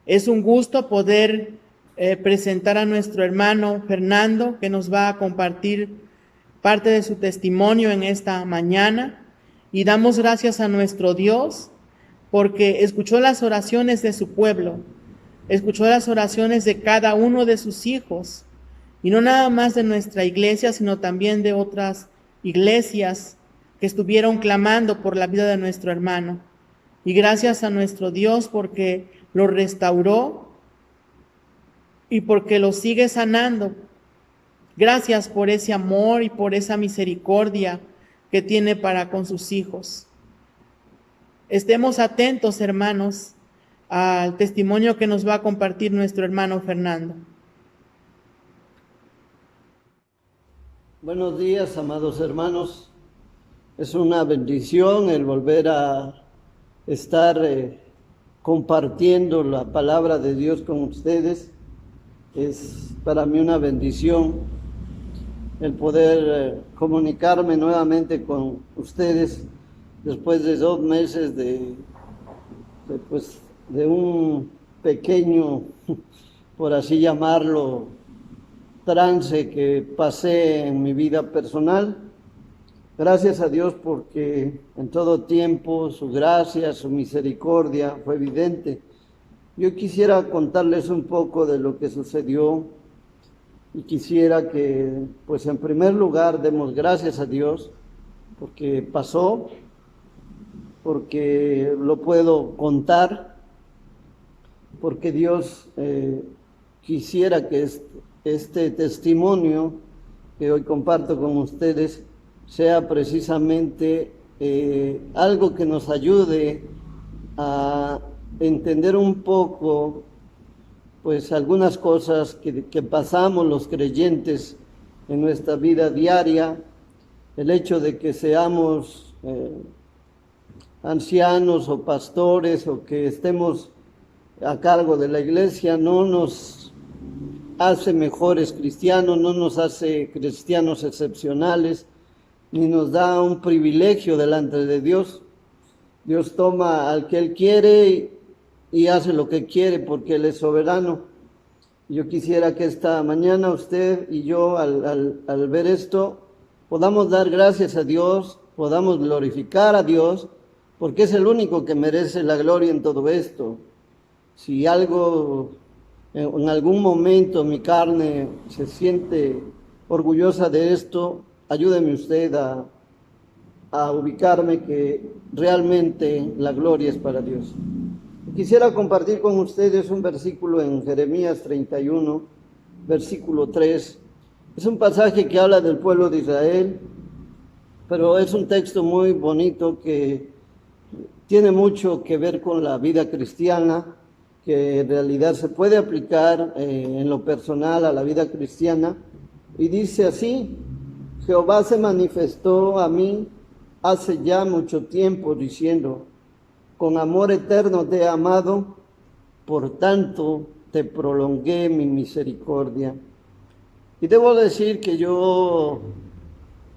Es un gusto poder presentar a nuestro hermano Fernando, que nos va a compartir parte de su testimonio en esta mañana. Y damos gracias a nuestro Dios porque escuchó las oraciones de su pueblo, escuchó las oraciones de cada uno de sus hijos, y no nada más de nuestra iglesia, sino también de otras iglesias que estuvieron clamando por la vida de nuestro hermano. Y gracias a nuestro Dios porque lo restauró y porque lo sigue sanando. Gracias por ese amor y por esa misericordia que tiene para con sus hijos. Estemos atentos, hermanos, al testimonio que nos va a compartir nuestro hermano Fernando. Buenos días, amados hermanos. Es una bendición el volver a estar compartiendo la palabra de Dios con ustedes. Es para mí una bendición el poder comunicarme nuevamente con ustedes después de 2 meses de un pequeño, por así llamarlo, trance que pasé en mi vida personal. Gracias a Dios porque en todo tiempo su gracia, su misericordia fue evidente. Yo quisiera contarles un poco de lo que sucedió y quisiera que, pues en primer lugar, demos gracias a Dios porque pasó, porque lo puedo contar, porque Dios quisiera que este testimonio que hoy comparto con ustedes sea precisamente algo que nos ayude a entender un poco pues algunas cosas que pasamos los creyentes en nuestra vida diaria. El hecho de que seamos ancianos o pastores o que estemos a cargo de la iglesia no nos hace mejores cristianos, no nos hace cristianos excepcionales, ni nos da un privilegio delante de Dios. Dios toma al que Él quiere y hace lo que quiere porque Él es soberano. Yo quisiera que esta mañana usted y yo al ver esto podamos dar gracias a Dios, podamos glorificar a Dios, porque es el único que merece la gloria en todo esto. Si algo, en algún momento mi carne se siente orgullosa de esto, ayúdeme usted a ubicarme que realmente la gloria es para Dios. Quisiera compartir con ustedes un versículo en Jeremías 31, versículo 3. Es un pasaje que habla del pueblo de Israel, pero es un texto muy bonito que tiene mucho que ver con la vida cristiana, que en realidad se puede aplicar en lo personal a la vida cristiana. Y dice así: Jehová se manifestó a mí hace ya mucho tiempo, diciendo: con amor eterno te he amado, por tanto te prolongué mi misericordia. Y debo decir que yo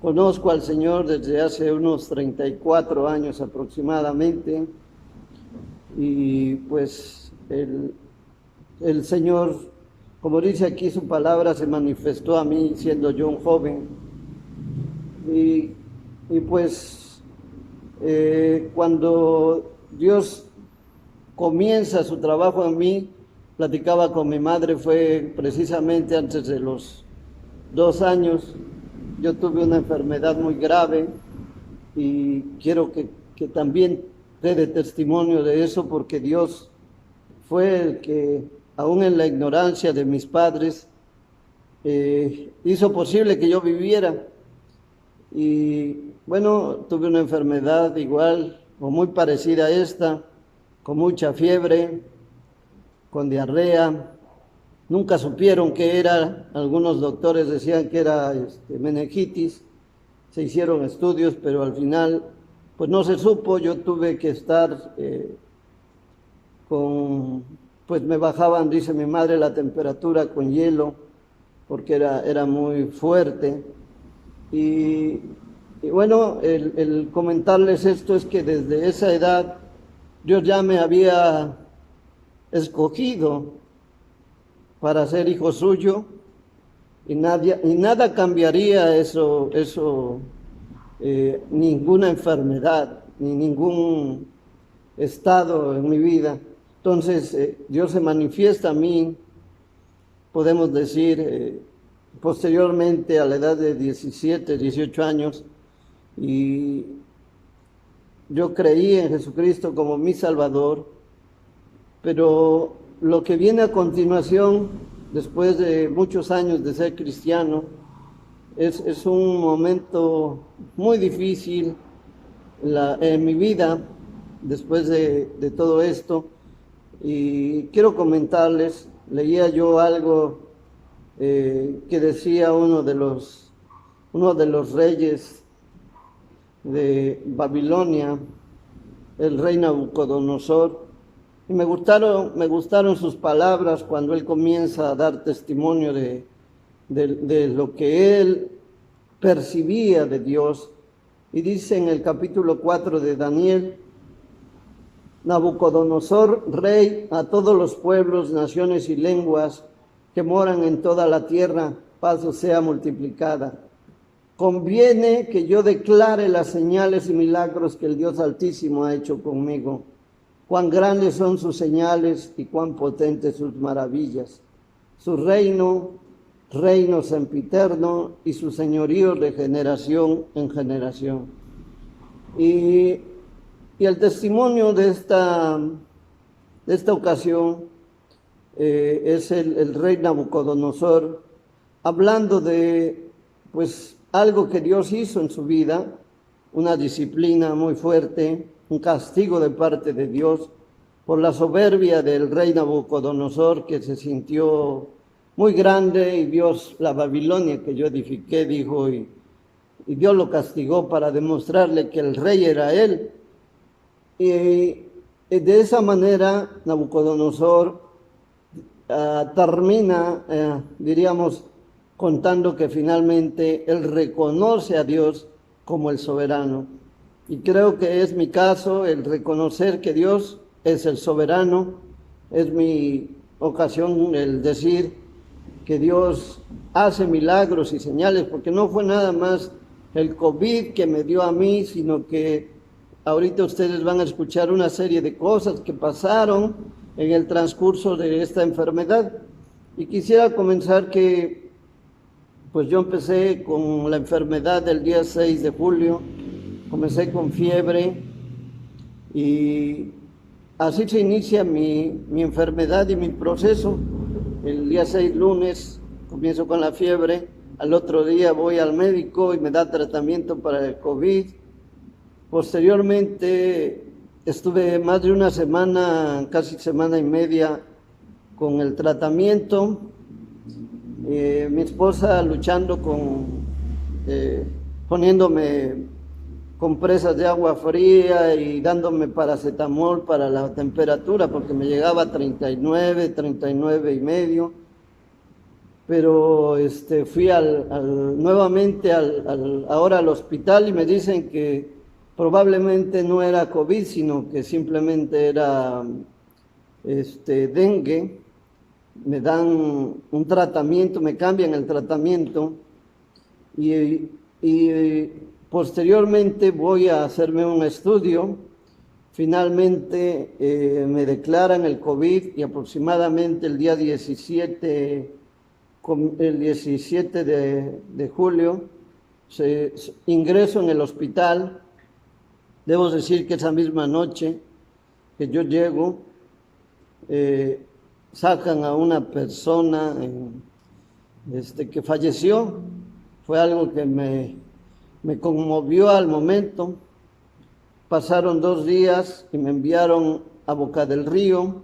conozco al Señor desde hace unos 34 años aproximadamente, y pues el Señor, como dice aquí su palabra, se manifestó a mí siendo yo un joven. Y pues cuando Dios comienza su trabajo en mí, platicaba con mi madre, fue precisamente antes de los 2 años. Yo tuve una enfermedad muy grave y quiero que también dé de testimonio de eso, porque Dios fue el que, aún en la ignorancia de mis padres, hizo posible que yo viviera. Y bueno, tuve una enfermedad igual o muy parecida a esta, con mucha fiebre, con diarrea. Nunca supieron qué era. Algunos doctores decían que era meningitis. Se hicieron estudios, pero al final pues no se supo. Yo tuve que estar pues me bajaban, dice mi madre, la temperatura con hielo, porque era muy fuerte. Y bueno, el comentarles esto es que desde esa edad Dios ya me había escogido para ser hijo suyo, y nada cambiaría eso, ninguna enfermedad, ni ningún estado en mi vida. Entonces, Dios se manifiesta a mí, podemos decir, posteriormente a la edad de 17, 18 años, y yo creí en Jesucristo como mi Salvador, pero lo que viene a continuación, después de muchos años de ser cristiano, es un momento muy difícil en mi vida, después de todo esto. Y quiero comentarles, leía yo algo que decía uno de los reyes de Babilonia, el rey Nabucodonosor, y me gustaron sus palabras cuando él comienza a dar testimonio de lo que él percibía de Dios. Y dice en el capítulo 4 de Daniel: Nabucodonosor, rey, a todos los pueblos, naciones y lenguas que moran en toda la tierra, paz os sea multiplicada. Conviene que yo declare las señales y milagros que el Dios Altísimo ha hecho conmigo. Cuán grandes son sus señales y cuán potentes sus maravillas. Su reino sempiterno, y su señorío de generación en generación. Y el testimonio de esta ocasión es el rey Nabucodonosor, hablando de pues algo que Dios hizo en su vida, una disciplina muy fuerte, un castigo de parte de Dios por la soberbia del rey Nabucodonosor, que se sintió muy grande, y Dios, la Babilonia que yo edifiqué, dijo, y Dios lo castigó para demostrarle que el rey era él. Y de esa manera Nabucodonosor termina, diríamos, contando que finalmente él reconoce a Dios como el soberano. Y creo que es mi caso, el reconocer que Dios es el soberano. Es mi ocasión el decir que Dios hace milagros y señales, porque no fue nada más el COVID que me dio a mí, sino que ahorita ustedes van a escuchar una serie de cosas que pasaron en el transcurso de esta enfermedad. Y quisiera comenzar que, pues yo empecé con la enfermedad el día 6 de julio, comencé con fiebre, y así se inicia mi enfermedad y mi proceso. El día 6, lunes, comienzo con la fiebre, al otro día voy al médico y me da tratamiento para el COVID. Posteriormente estuve más de una semana, casi semana y media, con el tratamiento. Mi esposa luchando poniéndome compresas de agua fría y dándome paracetamol para la temperatura, porque me llegaba a 39, 39 y medio. Pero fui nuevamente ahora al hospital, y me dicen que probablemente no era COVID, sino que simplemente era dengue. Me dan un tratamiento, me cambian el tratamiento, y posteriormente voy a hacerme un estudio. Finalmente me declaran el COVID, y aproximadamente el día 17 de julio ingreso en el hospital. Debo decir que esa misma noche que yo llego, sacan a una persona que falleció. Fue algo que me conmovió al momento. Pasaron 2 días y me enviaron a Boca del Río.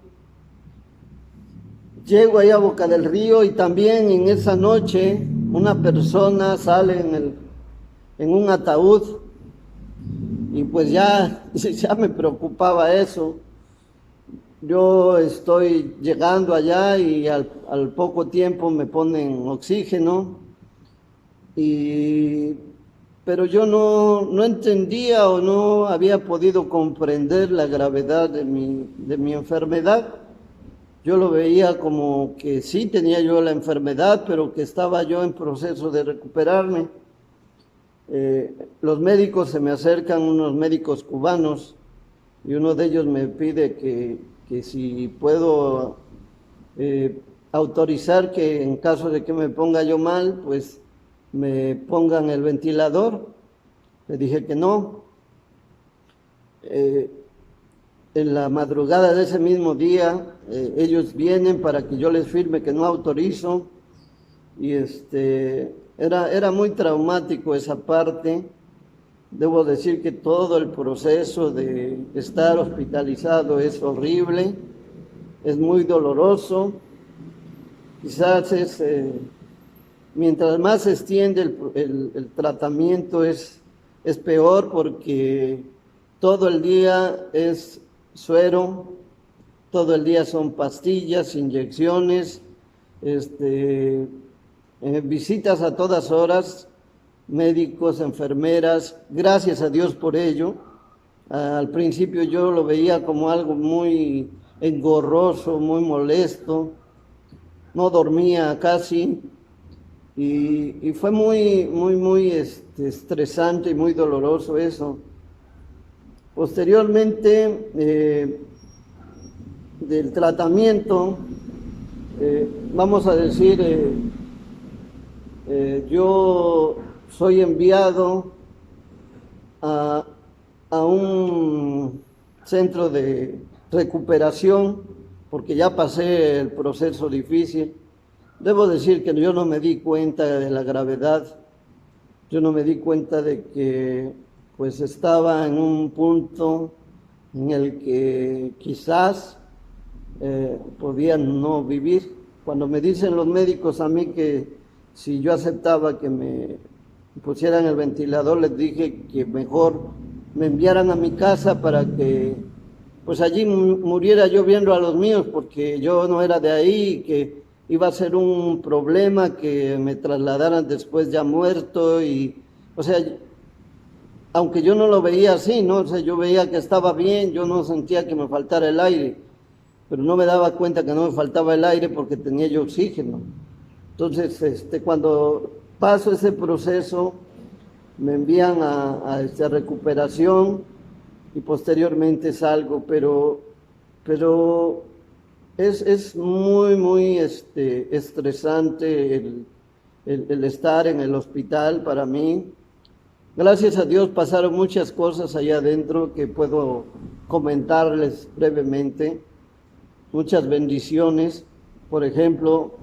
Llego ahí a Boca del Río, y también en esa noche una persona sale en un ataúd, y pues ya me preocupaba eso. Yo estoy llegando allá y al poco tiempo me ponen oxígeno, pero yo no entendía o no había podido comprender la gravedad de mi enfermedad. yo lo veía como que sí tenía yo la enfermedad, pero que estaba yo en proceso de recuperarme. Los médicos se me acercan, unos médicos cubanos, y uno de ellos me pide que si puedo autorizar que en caso de que me ponga yo mal, pues me pongan el ventilador. Le dije que no. En la madrugada de ese mismo día, ellos vienen para que yo les firme que no autorizo, y era muy traumático esa parte. Debo decir que todo el proceso de estar hospitalizado es horrible, es muy doloroso. Quizás mientras más se extiende el tratamiento es peor, porque todo el día es suero, todo el día son pastillas, inyecciones, visitas a todas horas, médicos, enfermeras, gracias a Dios por ello. Al principio yo lo veía como algo muy engorroso, muy molesto, no dormía casi, y fue muy estresante y muy doloroso eso. Posteriormente del tratamiento, vamos a decir, yo soy enviado a un centro de recuperación, porque ya pasé el proceso difícil. Debo decir que yo no me di cuenta de la gravedad, yo no me di cuenta de que pues estaba en un punto en el que quizás podía no vivir. Cuando me dicen los médicos a mí que si yo aceptaba que me pusieran el ventilador, les dije que mejor me enviaran a mi casa para que pues allí muriera yo viendo a los míos, porque yo no era de ahí, que iba a ser un problema que me trasladaran después ya muerto. Y o sea, aunque yo no lo veía así, ¿no? O sea, yo veía que estaba bien, yo no sentía que me faltara el aire, pero no me daba cuenta que no me faltaba el aire porque tenía yo oxígeno. Entonces, cuando paso ese proceso, me envían a esta recuperación y posteriormente salgo, pero es muy estresante el estar en el hospital para mí. Gracias a Dios pasaron muchas cosas allá adentro que puedo comentarles brevemente, muchas bendiciones. Por ejemplo,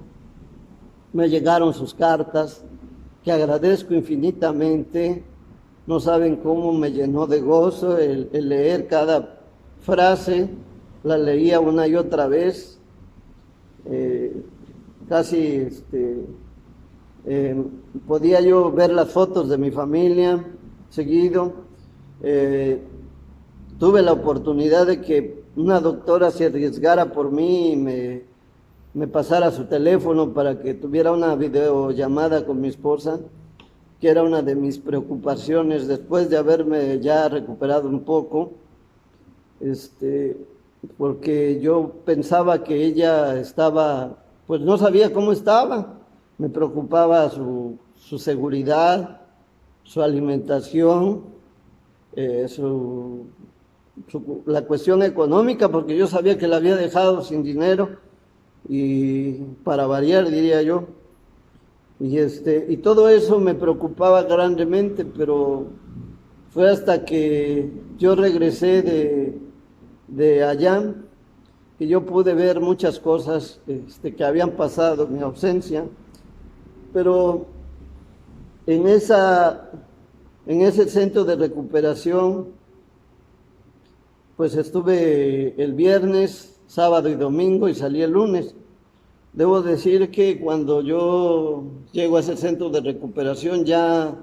me llegaron sus cartas, que agradezco infinitamente. No saben cómo me llenó de gozo el leer cada frase, la leía una y otra vez, casi podía yo ver las fotos de mi familia seguido. Tuve la oportunidad de que una doctora se arriesgara por mí y me pasara su teléfono para que tuviera una videollamada con mi esposa, que era una de mis preocupaciones después de haberme ya recuperado un poco, porque yo pensaba que ella estaba, pues no sabía cómo estaba. Me preocupaba su seguridad, su alimentación, la cuestión económica, porque yo sabía que la había dejado sin dinero, y para variar, diría yo. Y todo eso me preocupaba grandemente, pero fue hasta que yo regresé de allá que yo pude ver muchas cosas que habían pasado en mi ausencia. Pero en ese centro de recuperación, pues estuve el viernes, sábado y domingo, y salí el lunes. Debo decir que cuando yo llego a ese centro de recuperación ya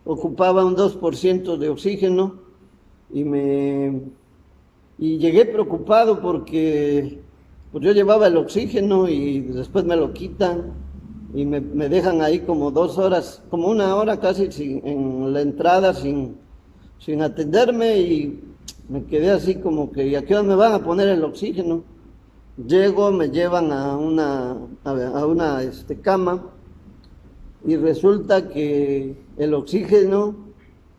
ocupaba un 2% de oxígeno, y llegué preocupado porque pues yo llevaba el oxígeno y después me lo quitan y me dejan ahí como 2 horas, como 1 hora casi en la entrada sin atenderme, y me quedé así como que ¿a qué hora me van a poner el oxígeno? Llego, me llevan a una cama y resulta que el oxígeno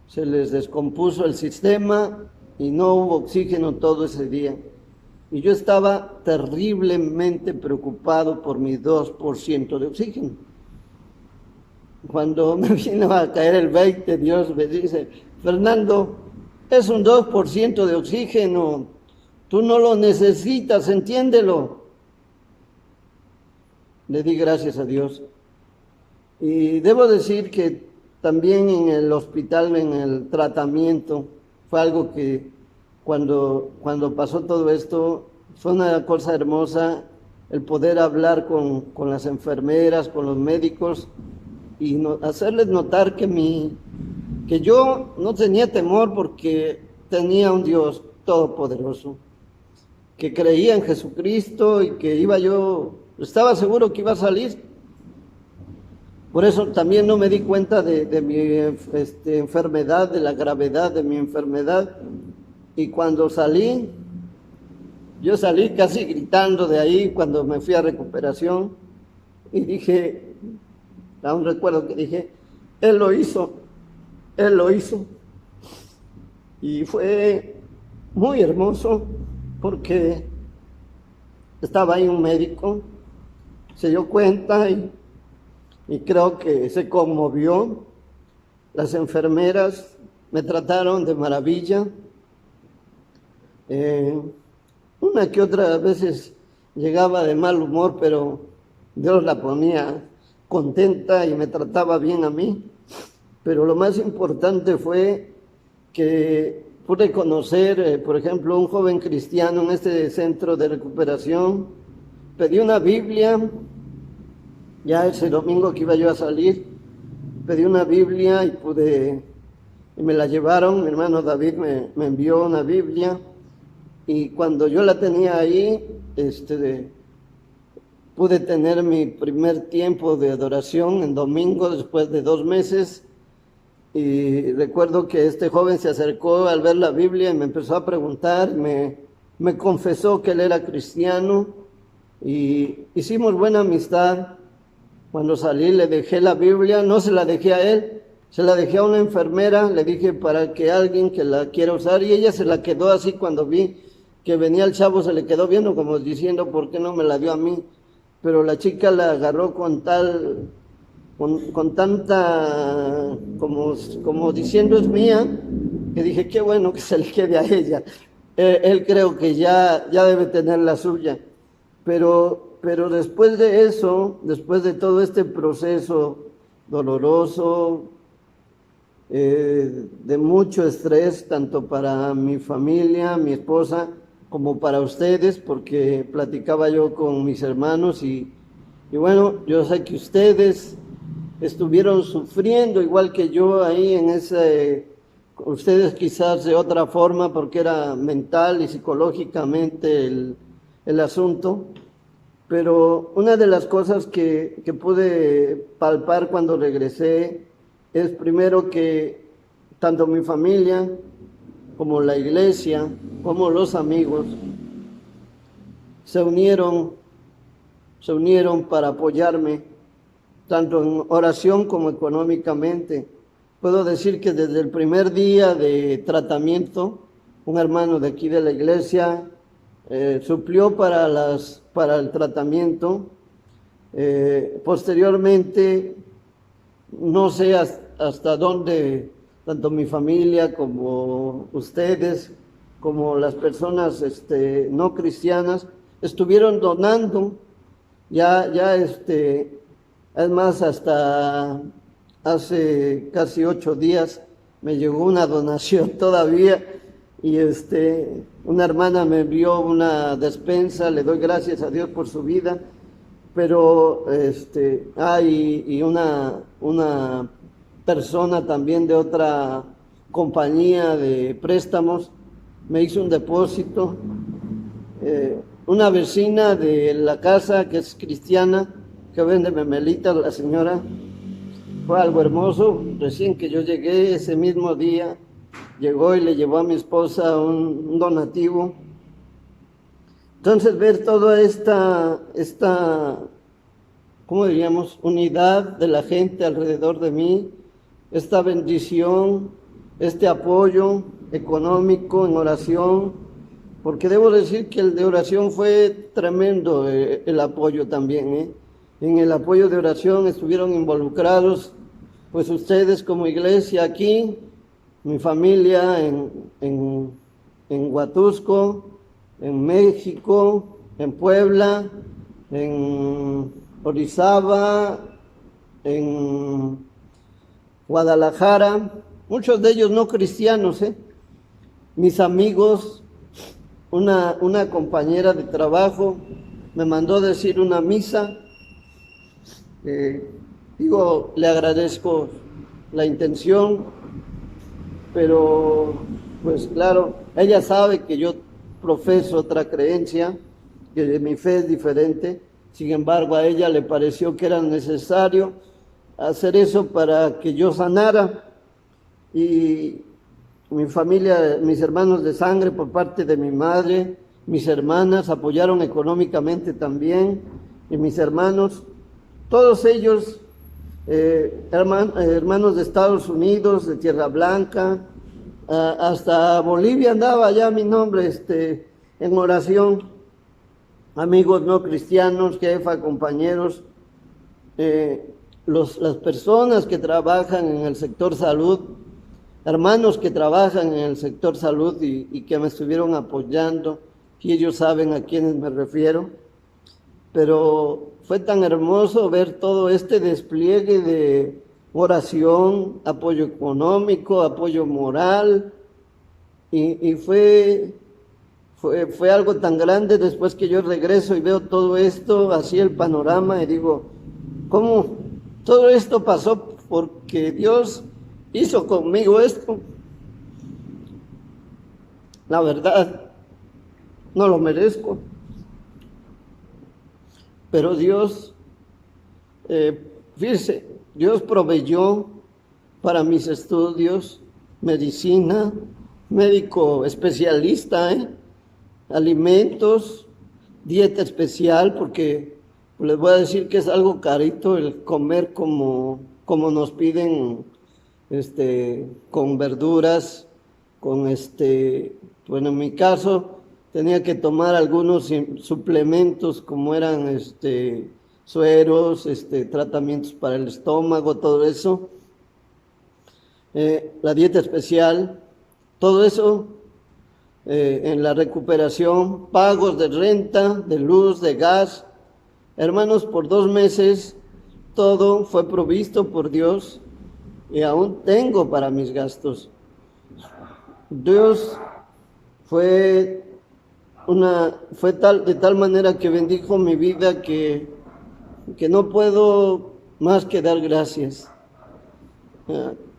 se les descompuso el sistema y no hubo oxígeno todo ese día. Y yo estaba terriblemente preocupado por mi 2% de oxígeno. Cuando me vino a caer el 20, Dios me dice: Fernando, es un 2% de oxígeno, tú no lo necesitas, entiéndelo. Le di gracias a Dios. Y debo decir que también en el hospital, en el tratamiento, fue algo que cuando pasó todo esto, fue una cosa hermosa el poder hablar con las enfermeras, con los médicos, y hacerles notar que yo no tenía temor porque tenía un Dios todopoderoso, que creía en Jesucristo y que estaba seguro que iba a salir. Por eso también no me di cuenta de mi enfermedad, de la gravedad de mi enfermedad. Y cuando yo salí casi gritando de ahí cuando me fui a recuperación y dije, aún recuerdo que dije: Él lo hizo, Él lo hizo. Y fue muy hermoso porque estaba ahí un médico, se dio cuenta y creo que se conmovió. Las enfermeras me trataron de maravilla. Una que otra veces llegaba de mal humor, pero Dios la ponía contenta y me trataba bien a mí. Pero lo más importante fue que pude conocer, por ejemplo, un joven cristiano en este centro de recuperación. Pedí una Biblia, ya ese domingo que iba yo a salir, pedí una Biblia y me la llevaron. Mi hermano David me envió una Biblia, y cuando yo la tenía ahí, pude tener mi primer tiempo de adoración en domingo después de 2 meses. Y recuerdo que este joven se acercó al ver la Biblia y me empezó a preguntar, me confesó que él era cristiano y hicimos buena amistad. Cuando salí le dejé la Biblia, no se la dejé a él, se la dejé a una enfermera, le dije para que alguien que la quiera usar, y ella se la quedó así. Cuando vi que venía el chavo se le quedó viendo como diciendo: ¿por qué no me la dio a mí? Pero la chica la agarró con tanta, como diciendo es mía, que dije: qué bueno que se le quede a ella. Él creo que ya debe tener la suya. Pero después de eso, después de todo este proceso doloroso, de mucho estrés, tanto para mi familia, mi esposa, como para ustedes, porque platicaba yo con mis hermanos y bueno, yo sé que ustedes estuvieron sufriendo igual que yo ahí ustedes quizás de otra forma, porque era mental y psicológicamente el asunto. Pero una de las cosas que pude palpar cuando regresé es primero que tanto mi familia como la iglesia, como los amigos, se unieron para apoyarme, tanto en oración como económicamente. Puedo decir que desde el primer día de tratamiento, un hermano de aquí de la iglesia suplió para el tratamiento. Posteriormente, no sé hasta dónde, tanto mi familia como ustedes, como las personas no cristianas, estuvieron donando. Es más, hasta hace casi 8 días me llegó una donación todavía, y una hermana me envió una despensa. Le doy gracias a Dios por su vida. Pero y una persona también de otra compañía de préstamos me hizo un depósito. Una vecina de la casa, que es cristiana, que vende memelitas, la señora, fue algo hermoso. Recién que yo llegué, ese mismo día, llegó y le llevó a mi esposa un donativo. Entonces ver toda esta, ¿cómo diríamos?, unidad de la gente alrededor de mí, esta bendición, este apoyo económico en oración, porque debo decir que el de oración fue tremendo, el apoyo también, En el apoyo de oración estuvieron involucrados, pues ustedes como iglesia aquí, mi familia en Huatusco, en México, en Puebla, en Orizaba, en Guadalajara, muchos de ellos no cristianos, Mis amigos, una compañera de trabajo me mandó decir una misa. Le agradezco la intención, pero pues claro, ella sabe que yo profeso otra creencia, que mi fe es diferente. Sin embargo, a ella le pareció que era necesario hacer eso para que yo sanara. Y mi familia, mis hermanos de sangre por parte de mi madre, mis hermanas apoyaron económicamente también, y mis hermanos, todos ellos, hermanos de Estados Unidos, de Tierra Blanca, hasta Bolivia andaba ya mi nombre en oración, amigos no cristianos, jefa, compañeros, las personas que trabajan en el sector salud, hermanos que trabajan en el sector salud y que me estuvieron apoyando, y ellos saben a quiénes me refiero, pero fue tan hermoso ver todo este despliegue de oración, apoyo económico, apoyo moral, y fue algo tan grande. Después que yo regreso y veo todo esto, así el panorama, y digo, ¿cómo todo esto pasó? Porque Dios hizo conmigo esto. La verdad, no lo merezco. Pero Dios, fíjese, Dios proveyó para mis estudios, medicina, médico especialista, alimentos, dieta especial, porque les voy a decir que es algo carito el comer como nos piden, con verduras, bueno, en mi caso tenía que tomar algunos suplementos como eran sueros, tratamientos para el estómago, todo eso, la dieta especial, todo eso en la recuperación, pagos de renta, de luz, de gas. Hermanos, por 2 meses todo fue provisto por Dios y aún tengo para mis gastos. Dios fue de tal manera que bendijo mi vida que no puedo más que dar gracias.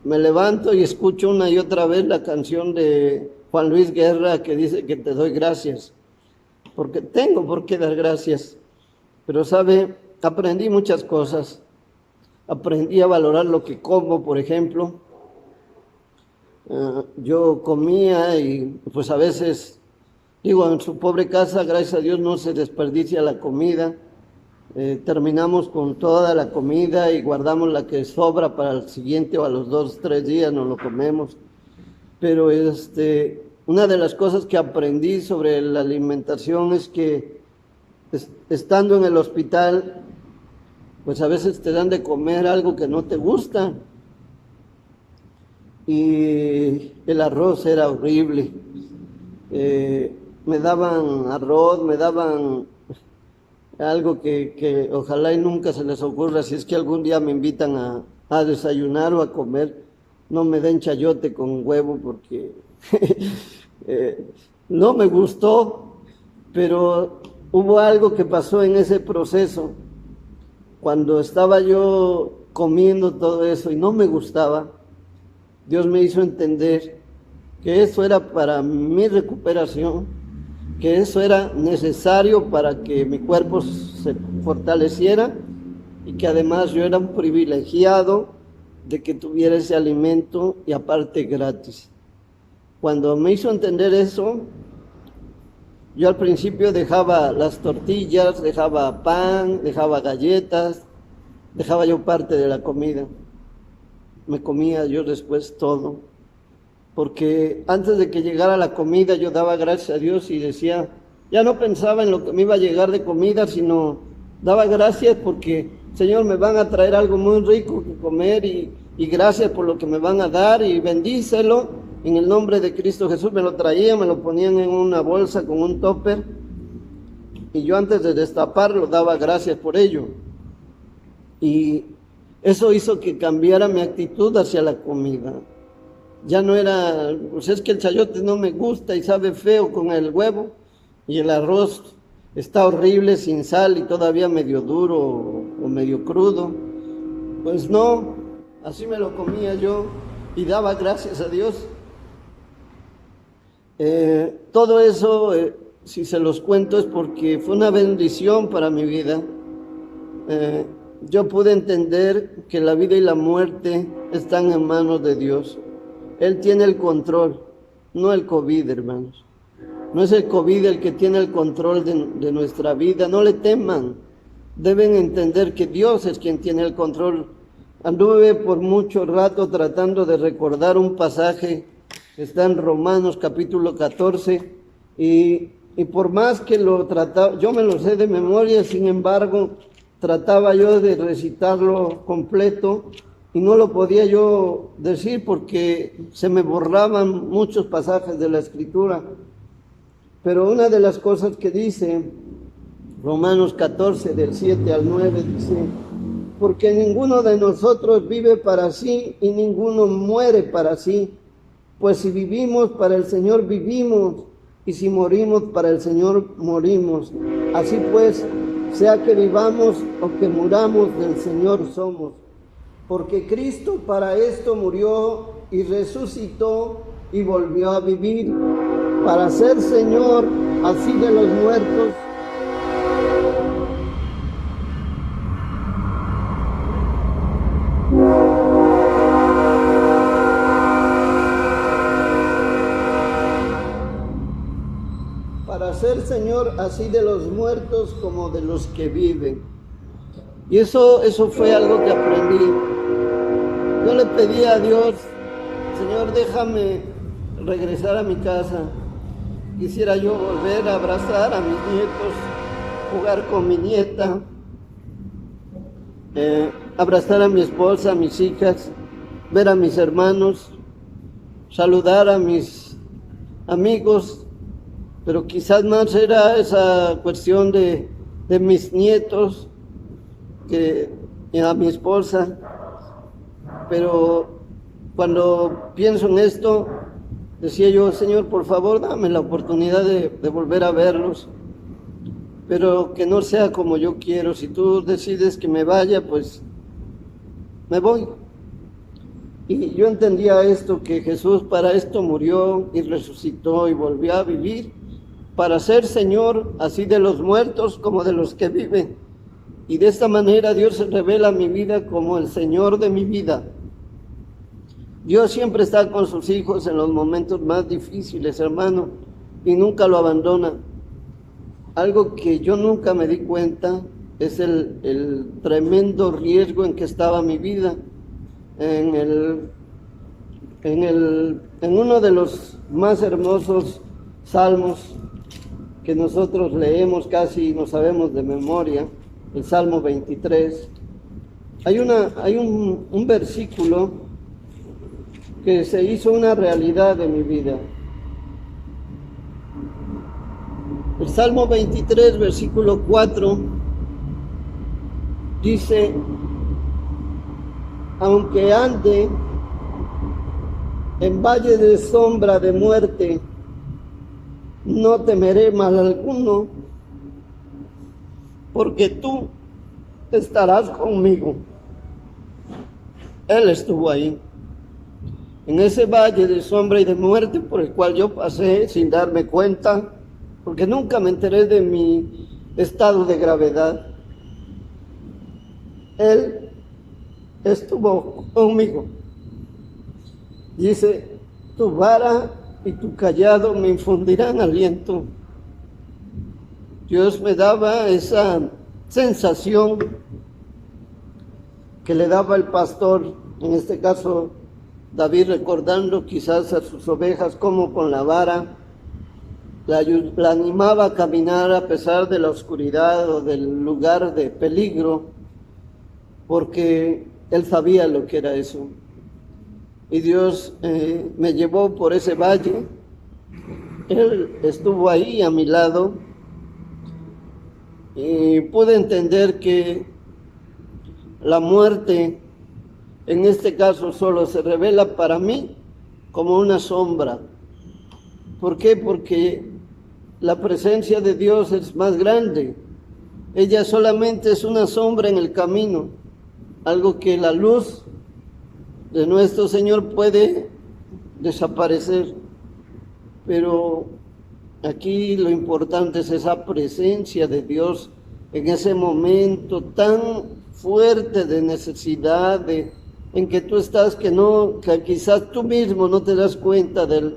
Me levanto y escucho una y otra vez la canción de Juan Luis Guerra que dice que te doy gracias, porque tengo por qué dar gracias. Pero sabe, aprendí muchas cosas. Aprendí a valorar lo que como, por ejemplo. Yo comía y pues a veces, digo, en su pobre casa, gracias a Dios, no se desperdicia la comida. Terminamos con toda la comida y guardamos la que sobra para el siguiente o a los 2, 3 días nos lo comemos. Pero una de las cosas que aprendí sobre la alimentación es que estando en el hospital, pues a veces te dan de comer algo que no te gusta. Y el arroz era horrible. Me daban arroz, me daban algo que ojalá y nunca se les ocurra, si es que algún día me invitan a desayunar o a comer, no me den chayote con huevo porque no me gustó, pero hubo algo que pasó en ese proceso. Cuando estaba yo comiendo todo eso y no me gustaba, Dios me hizo entender que eso era para mi recuperación, que eso era necesario para que mi cuerpo se fortaleciera y que además yo era un privilegiado de que tuviera ese alimento y aparte gratis. Cuando me hizo entender eso, Yo al principio dejaba las tortillas, dejaba pan, dejaba galletas, dejaba yo parte de la comida. Me comía yo después todo, porque antes de que llegara la comida yo daba gracias a Dios y decía, ya no pensaba en lo que me iba a llegar de comida, sino daba gracias porque, Señor, me van a traer algo muy rico que comer y gracias por lo que me van a dar y bendícelo en el nombre de Cristo Jesús. Me lo traían, me lo ponían en una bolsa con un topper y yo antes de destaparlo daba gracias por ello. Y eso hizo que cambiara mi actitud hacia la comida. Ya no era, pues es que el chayote no me gusta y sabe feo con el huevo y el arroz está horrible sin sal y todavía medio duro o medio crudo. Pues no, así me lo comía yo y daba gracias a Dios. Todo eso, si se los cuento, es porque fue una bendición para mi vida. Yo pude entender que la vida y la muerte están en manos de Dios. Él tiene el control, no el COVID, hermanos. No es el COVID el que tiene el control de nuestra vida. No le teman. Deben entender que Dios es quien tiene el control. Anduve por mucho rato tratando de recordar un pasaje que está en Romanos capítulo 14 y por más que lo trataba, yo me lo sé de memoria, sin embargo, trataba yo de recitarlo completo y no lo podía yo decir porque se me borraban muchos pasajes de la Escritura. Pero una de las cosas que dice Romanos 14, del 7 al 9, dice: porque ninguno de nosotros vive para sí y ninguno muere para sí. Pues si vivimos, para el Señor vivimos, y si morimos, para el Señor morimos. Así pues, sea que vivamos o que muramos, del Señor somos. Porque Cristo para esto murió y resucitó y volvió a vivir, para ser Señor así de los muertos ser Señor así de los muertos como de los que viven. Y eso fue algo que aprendí. Yo le pedí a Dios: Señor, déjame regresar a mi casa. Quisiera yo volver a abrazar a mis nietos, jugar con mi nieta, abrazar a mi esposa, a mis hijas, ver a mis hermanos, saludar a mis amigos. Pero quizás más era esa cuestión de mis nietos, y a mi esposa. Pero cuando pienso en esto, decía yo: Señor, por favor, dame la oportunidad de volver a verlos, pero que no sea como yo quiero. Si tú decides que me vaya, pues me voy. Y yo entendía esto, que Jesús para esto murió y resucitó y volvió a vivir, para ser Señor así de los muertos como de los que viven. Y de esta manera Dios se revela a mi vida como el Señor de mi vida. Dios siempre está con sus hijos en los momentos más difíciles, hermano, y nunca lo abandona. Algo que yo nunca me di cuenta es el tremendo riesgo en que estaba mi vida. En uno de los más hermosos salmos que nosotros leemos, casi no sabemos de memoria, el Salmo 23, hay un versículo que se hizo una realidad de mi vida. El Salmo 23, versículo 4, dice: aunque ande en valle de sombra de muerte, no temeré mal alguno, porque tú estarás conmigo. Él estuvo ahí, en ese valle de sombra y de muerte por el cual yo pasé sin darme cuenta, porque nunca me enteré de mi estado de gravedad. Él estuvo conmigo. Dice: tu vara y tu cayado me infundirán aliento. Dios me daba esa sensación que le daba el pastor, en este caso David, recordando quizás a sus ovejas como con la vara la animaba a caminar a pesar de la oscuridad o del lugar de peligro, porque él sabía lo que era eso. Y Dios me llevó por ese valle. Él estuvo ahí a mi lado y pude entender que la muerte, en este caso, solo se revela para mí como una sombra. ¿Por qué? Porque la presencia de Dios es más grande. Ella solamente es una sombra en el camino, algo que la luz de nuestro Señor puede desaparecer. Pero aquí lo importante es esa presencia de Dios en ese momento tan fuerte de necesidad, en que tú estás, que quizás tú mismo no te das cuenta del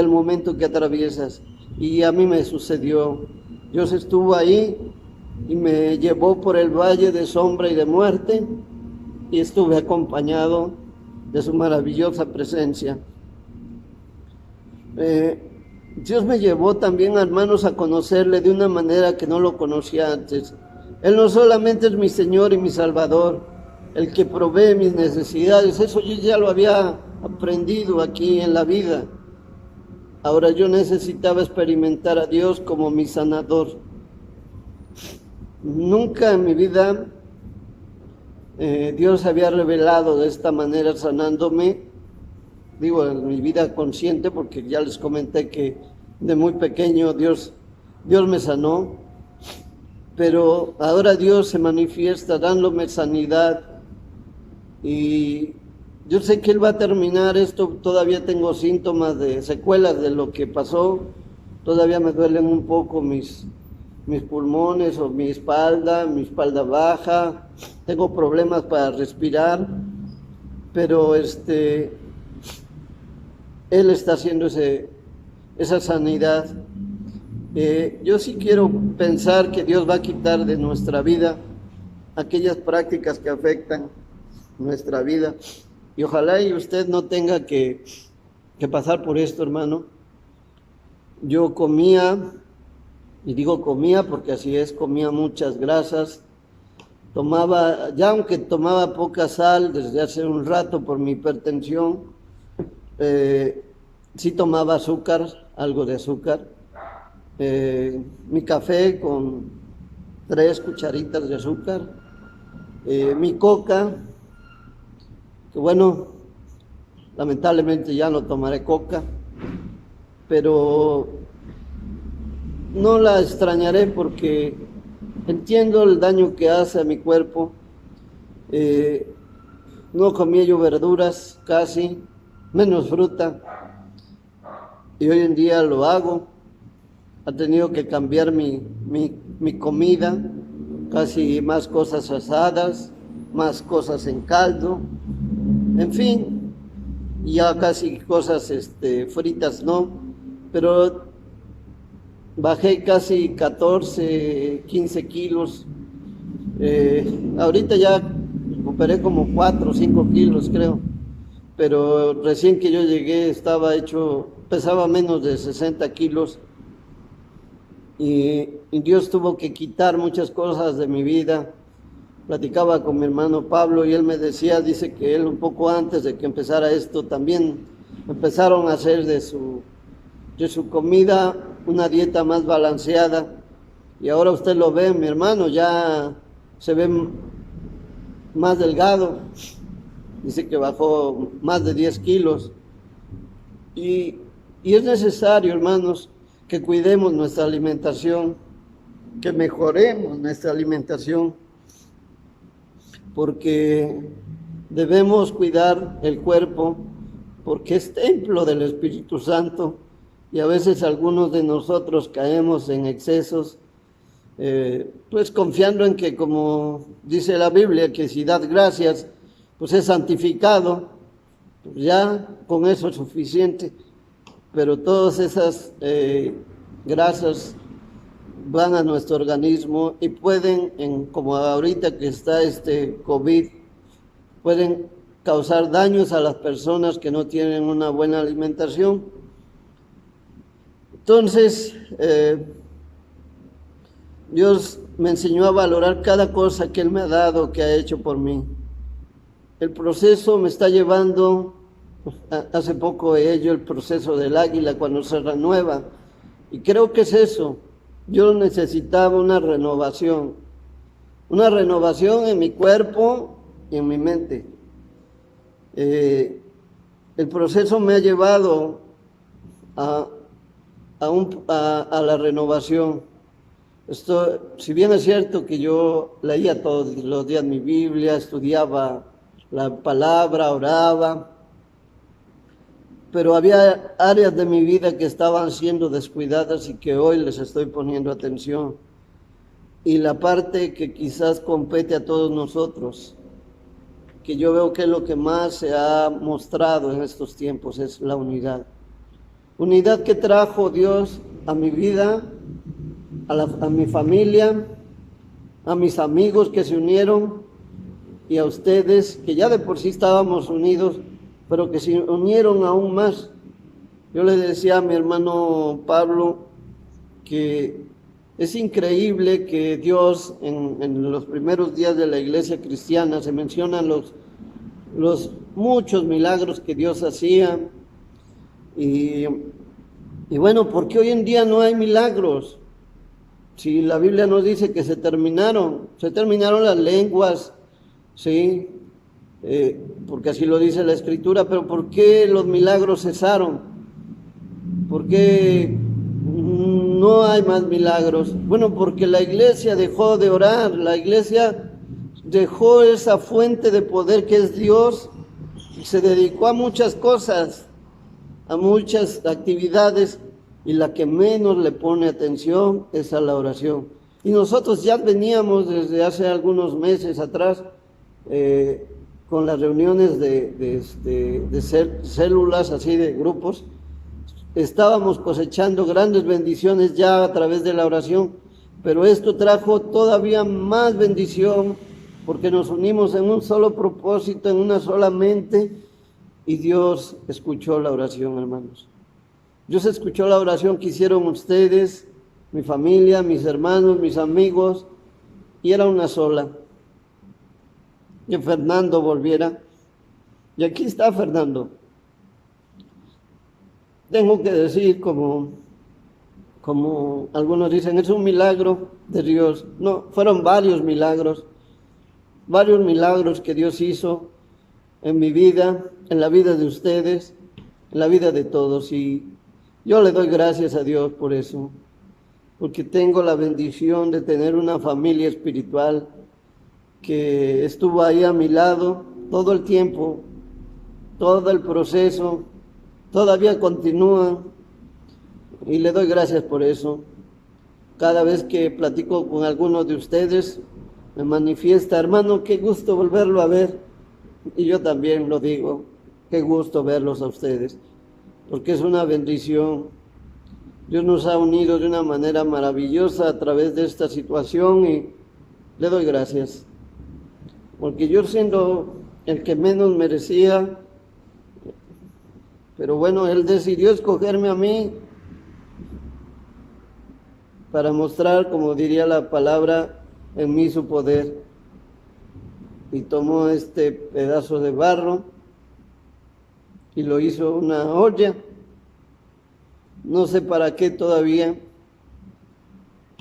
momento que atraviesas. Y a mí me sucedió. Dios estuvo ahí y me llevó por el valle de sombra y de muerte, y estuve acompañado de su maravillosa presencia. Dios me llevó también, hermanos, a conocerle de una manera que no lo conocía antes. Él no solamente es mi Señor y mi Salvador, el que provee mis necesidades, eso yo ya lo había aprendido aquí en la vida. Ahora yo necesitaba experimentar a Dios como mi sanador. Nunca en mi vida Dios se había revelado de esta manera sanándome. Digo, en mi vida consciente, porque ya les comenté que de muy pequeño Dios me sanó, pero ahora Dios se manifiesta dándome sanidad, y yo sé que Él va a terminar esto. Todavía tengo síntomas de secuelas de lo que pasó, todavía me duelen un poco mis pulmones o mi espalda baja, tengo problemas para respirar, pero Él está haciendo esa sanidad. Yo sí quiero pensar que Dios va a quitar de nuestra vida aquellas prácticas que afectan nuestra vida, y ojalá y usted no tenga que pasar por esto, hermano. Yo comía, y digo comía porque así es, comía muchas grasas, aunque tomaba poca sal desde hace un rato por mi hipertensión, sí tomaba azúcar, algo de azúcar, mi café con 3 cucharitas de azúcar, mi coca, que bueno, lamentablemente ya no tomaré coca, pero no la extrañaré porque entiendo el daño que hace a mi cuerpo. No comía yo verduras casi, menos fruta, y hoy en día lo hago. Ha tenido que cambiar mi comida, casi más cosas asadas, más cosas en caldo, en fin, ya casi cosas fritas no, pero bajé casi 14, 15 kilos. Ahorita ya recuperé como 4 o 5 kilos, creo. Pero recién que yo llegué pesaba menos de 60 kilos. Y Dios tuvo que quitar muchas cosas de mi vida. Platicaba con mi hermano Pablo y él me dice que él un poco antes de que empezara esto también empezaron a hacer de su comida una dieta más balanceada, y ahora usted lo ve, mi hermano ya se ve más delgado, dice que bajó más de 10 kilos, y es necesario, hermanos, que cuidemos nuestra alimentación, que mejoremos nuestra alimentación, porque debemos cuidar el cuerpo, porque es templo del Espíritu Santo. Y a veces algunos de nosotros caemos en excesos, pues confiando en que, como dice la Biblia, que si das gracias, pues es santificado, pues ya con eso es suficiente. Pero todas esas grasas van a nuestro organismo y pueden, como ahorita que está este COVID, pueden causar daños a las personas que no tienen una buena alimentación. Entonces, Dios me enseñó a valorar cada cosa que Él me ha dado, que ha hecho por mí. El proceso me está llevando, hace poco he hecho el proceso del águila cuando se renueva, y creo que es eso. Yo necesitaba una renovación en mi cuerpo y en mi mente. El proceso me ha llevado a la renovación. Si bien es cierto que yo leía todos los días mi Biblia, estudiaba la palabra, oraba, pero había áreas de mi vida que estaban siendo descuidadas y que hoy les estoy poniendo atención. Y la parte que quizás compete a todos nosotros, que yo veo que es lo que más se ha mostrado en estos tiempos, es la unidad. Unidad que trajo Dios a mi vida, a mi familia, a mis amigos que se unieron y a ustedes, que ya de por sí estábamos unidos, pero que se unieron aún más. Yo le decía a mi hermano Pablo que es increíble que Dios en los primeros días de la iglesia cristiana se mencionan los muchos milagros que Dios hacía. Y bueno, ¿por qué hoy en día no hay milagros? Si la Biblia nos dice que se terminaron las lenguas, ¿sí? Porque así lo dice la Escritura, pero ¿por qué los milagros cesaron? ¿Por qué no hay más milagros? Bueno, porque la iglesia dejó de orar, la iglesia dejó esa fuente de poder que es Dios, y se dedicó a muchas cosas, a muchas actividades, y la que menos le pone atención es a la oración. Y nosotros ya veníamos desde hace algunos meses atrás con las reuniones de células, así de grupos. Estábamos cosechando grandes bendiciones ya a través de la oración, pero esto trajo todavía más bendición porque nos unimos en un solo propósito, en una sola mente, y Dios escuchó la oración, hermanos. Dios escuchó la oración que hicieron ustedes, mi familia, mis hermanos, mis amigos, y era una sola. Que Fernando volviera. Y aquí está Fernando. Tengo que decir, como algunos dicen, es un milagro de Dios. No, fueron varios milagros que Dios hizo en mi vida, en la vida de ustedes, en la vida de todos. Y yo le doy gracias a Dios por eso, porque tengo la bendición de tener una familia espiritual que estuvo ahí a mi lado todo el tiempo, todo el proceso, todavía continúa, y le doy gracias por eso. Cada vez que platico con alguno de ustedes, me manifiesta, hermano, qué gusto volverlo a ver, y yo también lo digo, qué gusto verlos a ustedes, porque es una bendición. Dios nos ha unido de una manera maravillosa a través de esta situación, y le doy gracias, porque yo siendo el que menos merecía, pero bueno, Él decidió escogerme a mí para mostrar, como diría la palabra, en mí su poder. Y tomó este pedazo de barro y lo hizo una olla. No sé para qué todavía.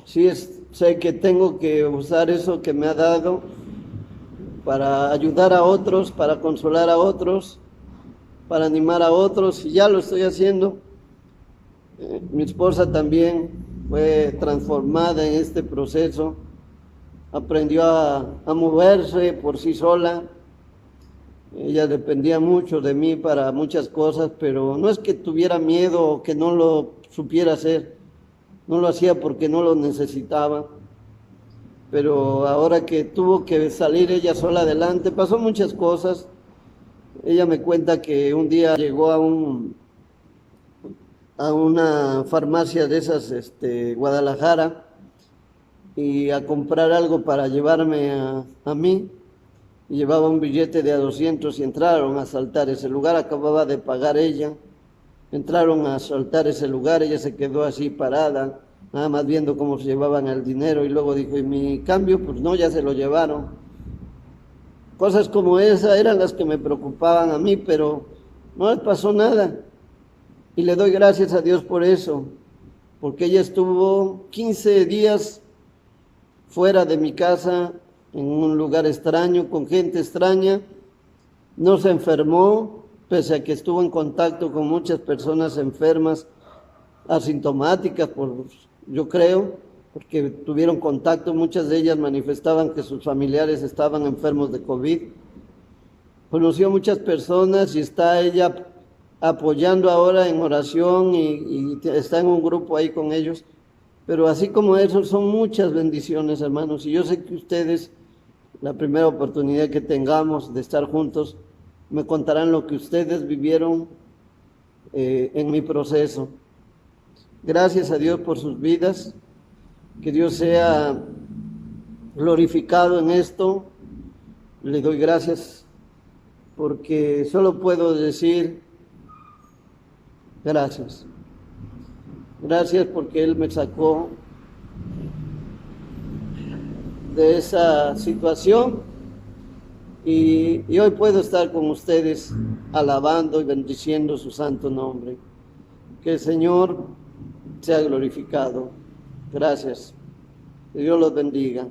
Sí sé que tengo que usar eso que me ha dado para ayudar a otros, para consolar a otros, para animar a otros, y ya lo estoy haciendo. Mi esposa también fue transformada en este proceso, aprendió a moverse por sí sola. Ella dependía mucho de mí para muchas cosas, pero no es que tuviera miedo o que no lo supiera hacer, no lo hacía porque no lo necesitaba. Pero ahora que tuvo que salir ella sola adelante, pasó muchas cosas. Ella me cuenta que un día llegó a una farmacia de esas, Guadalajara, y a comprar algo para llevarme a mí. Y llevaba un billete de a 200 y entraron a asaltar ese lugar. Acababa de pagar ella. Entraron a asaltar ese lugar, ella se quedó así parada, nada más viendo cómo se llevaban el dinero, y luego dijo, ¿y mi cambio? Pues no, ya se lo llevaron. Cosas como esa eran las que me preocupaban a mí, pero no les pasó nada. Y le doy gracias a Dios por eso, porque ella estuvo 15 días fuera de mi casa, en un lugar extraño, con gente extraña, no se enfermó, pese a que estuvo en contacto con muchas personas enfermas, asintomáticas, yo creo, porque tuvieron contacto, muchas de ellas manifestaban que sus familiares estaban enfermos de COVID. Conoció muchas personas y está ella apoyando ahora en oración y está en un grupo ahí con ellos. Pero así como eso, son muchas bendiciones, hermanos, y yo sé que ustedes, la primera oportunidad que tengamos de estar juntos, me contarán lo que ustedes vivieron en mi proceso. Gracias a Dios por sus vidas, que Dios sea glorificado en esto. Le doy gracias porque solo puedo decir gracias. Gracias porque Él me sacó de esa situación y hoy puedo estar con ustedes alabando y bendiciendo su santo nombre. Que el Señor sea glorificado. Gracias. Que Dios los bendiga.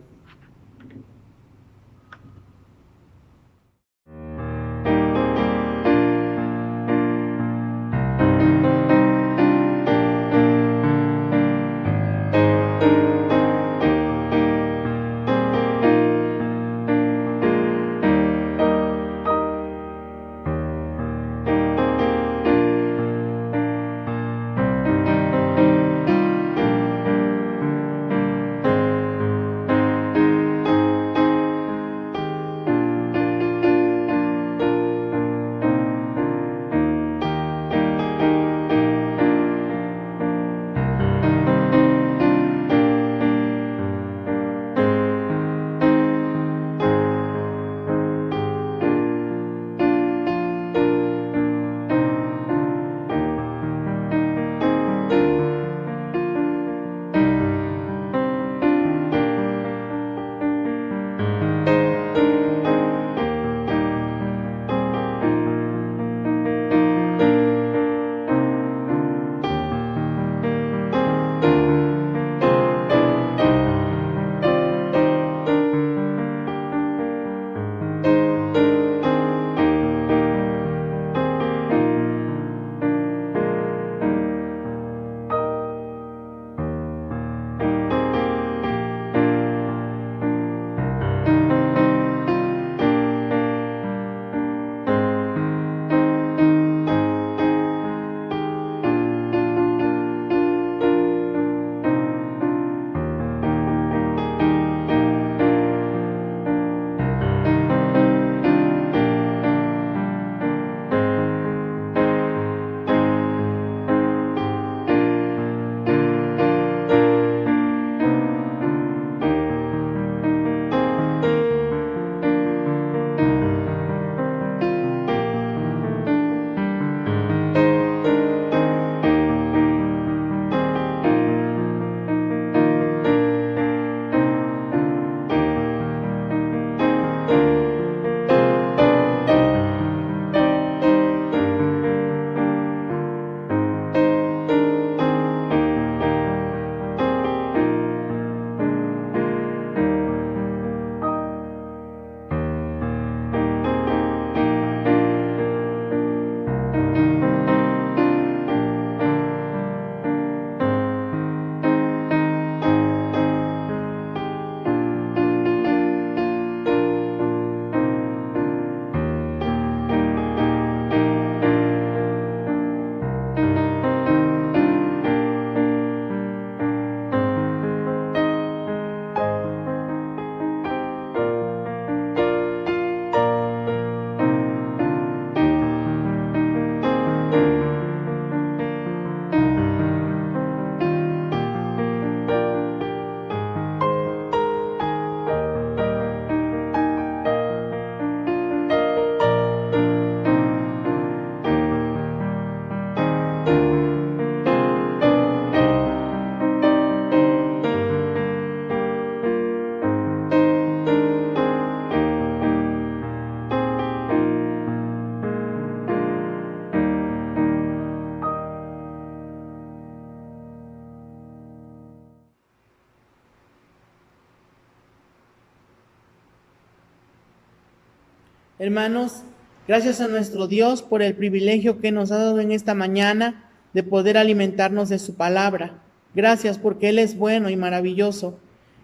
Hermanos, gracias a nuestro Dios por el privilegio que nos ha dado en esta mañana de poder alimentarnos de su palabra. Gracias porque Él es bueno y maravilloso.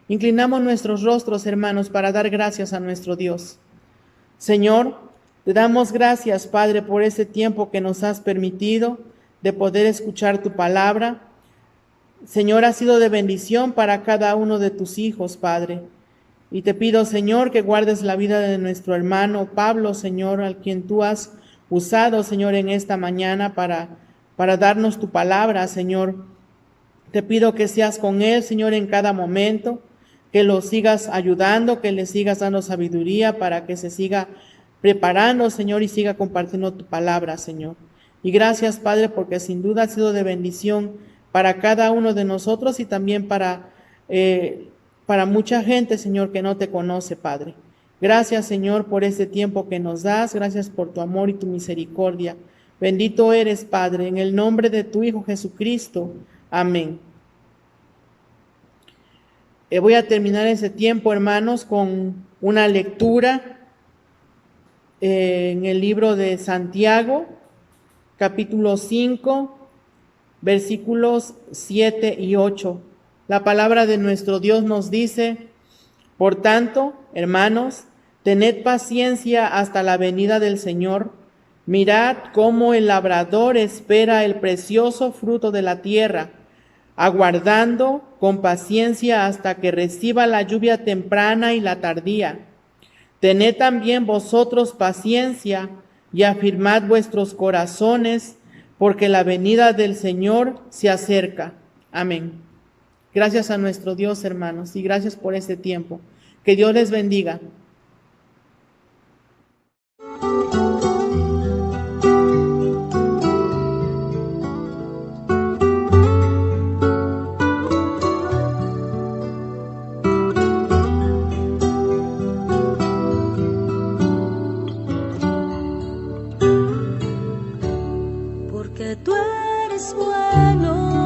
Inclinamos nuestros rostros, hermanos, para dar gracias a nuestro Dios. Señor, te damos gracias, Padre, por este tiempo que nos has permitido de poder escuchar tu palabra. Señor, ha sido de bendición para cada uno de tus hijos, Padre. Y te pido, Señor, que guardes la vida de nuestro hermano Pablo, Señor, al quien tú has usado, Señor, en esta mañana para darnos tu palabra, Señor. Te pido que seas con él, Señor, en cada momento, que lo sigas ayudando, que le sigas dando sabiduría para que se siga preparando, Señor, y siga compartiendo tu palabra, Señor. Y gracias, Padre, porque sin duda ha sido de bendición para cada uno de nosotros y también para mucha gente, Señor, que no te conoce, Padre. Gracias, Señor, por este tiempo que nos das. Gracias por tu amor y tu misericordia. Bendito eres, Padre, en el nombre de tu Hijo Jesucristo. Amén. Voy a terminar ese tiempo, hermanos, con una lectura en el libro de Santiago, capítulo 5, versículos 7 y 8. La palabra de nuestro Dios nos dice: por tanto, hermanos, tened paciencia hasta la venida del Señor. Mirad cómo el labrador espera el precioso fruto de la tierra, aguardando con paciencia hasta que reciba la lluvia temprana y la tardía. Tened también vosotros paciencia y afirmad vuestros corazones, porque la venida del Señor se acerca. Amén. Gracias a nuestro Dios, hermanos, y gracias por este tiempo. Que Dios les bendiga. Porque tú eres bueno.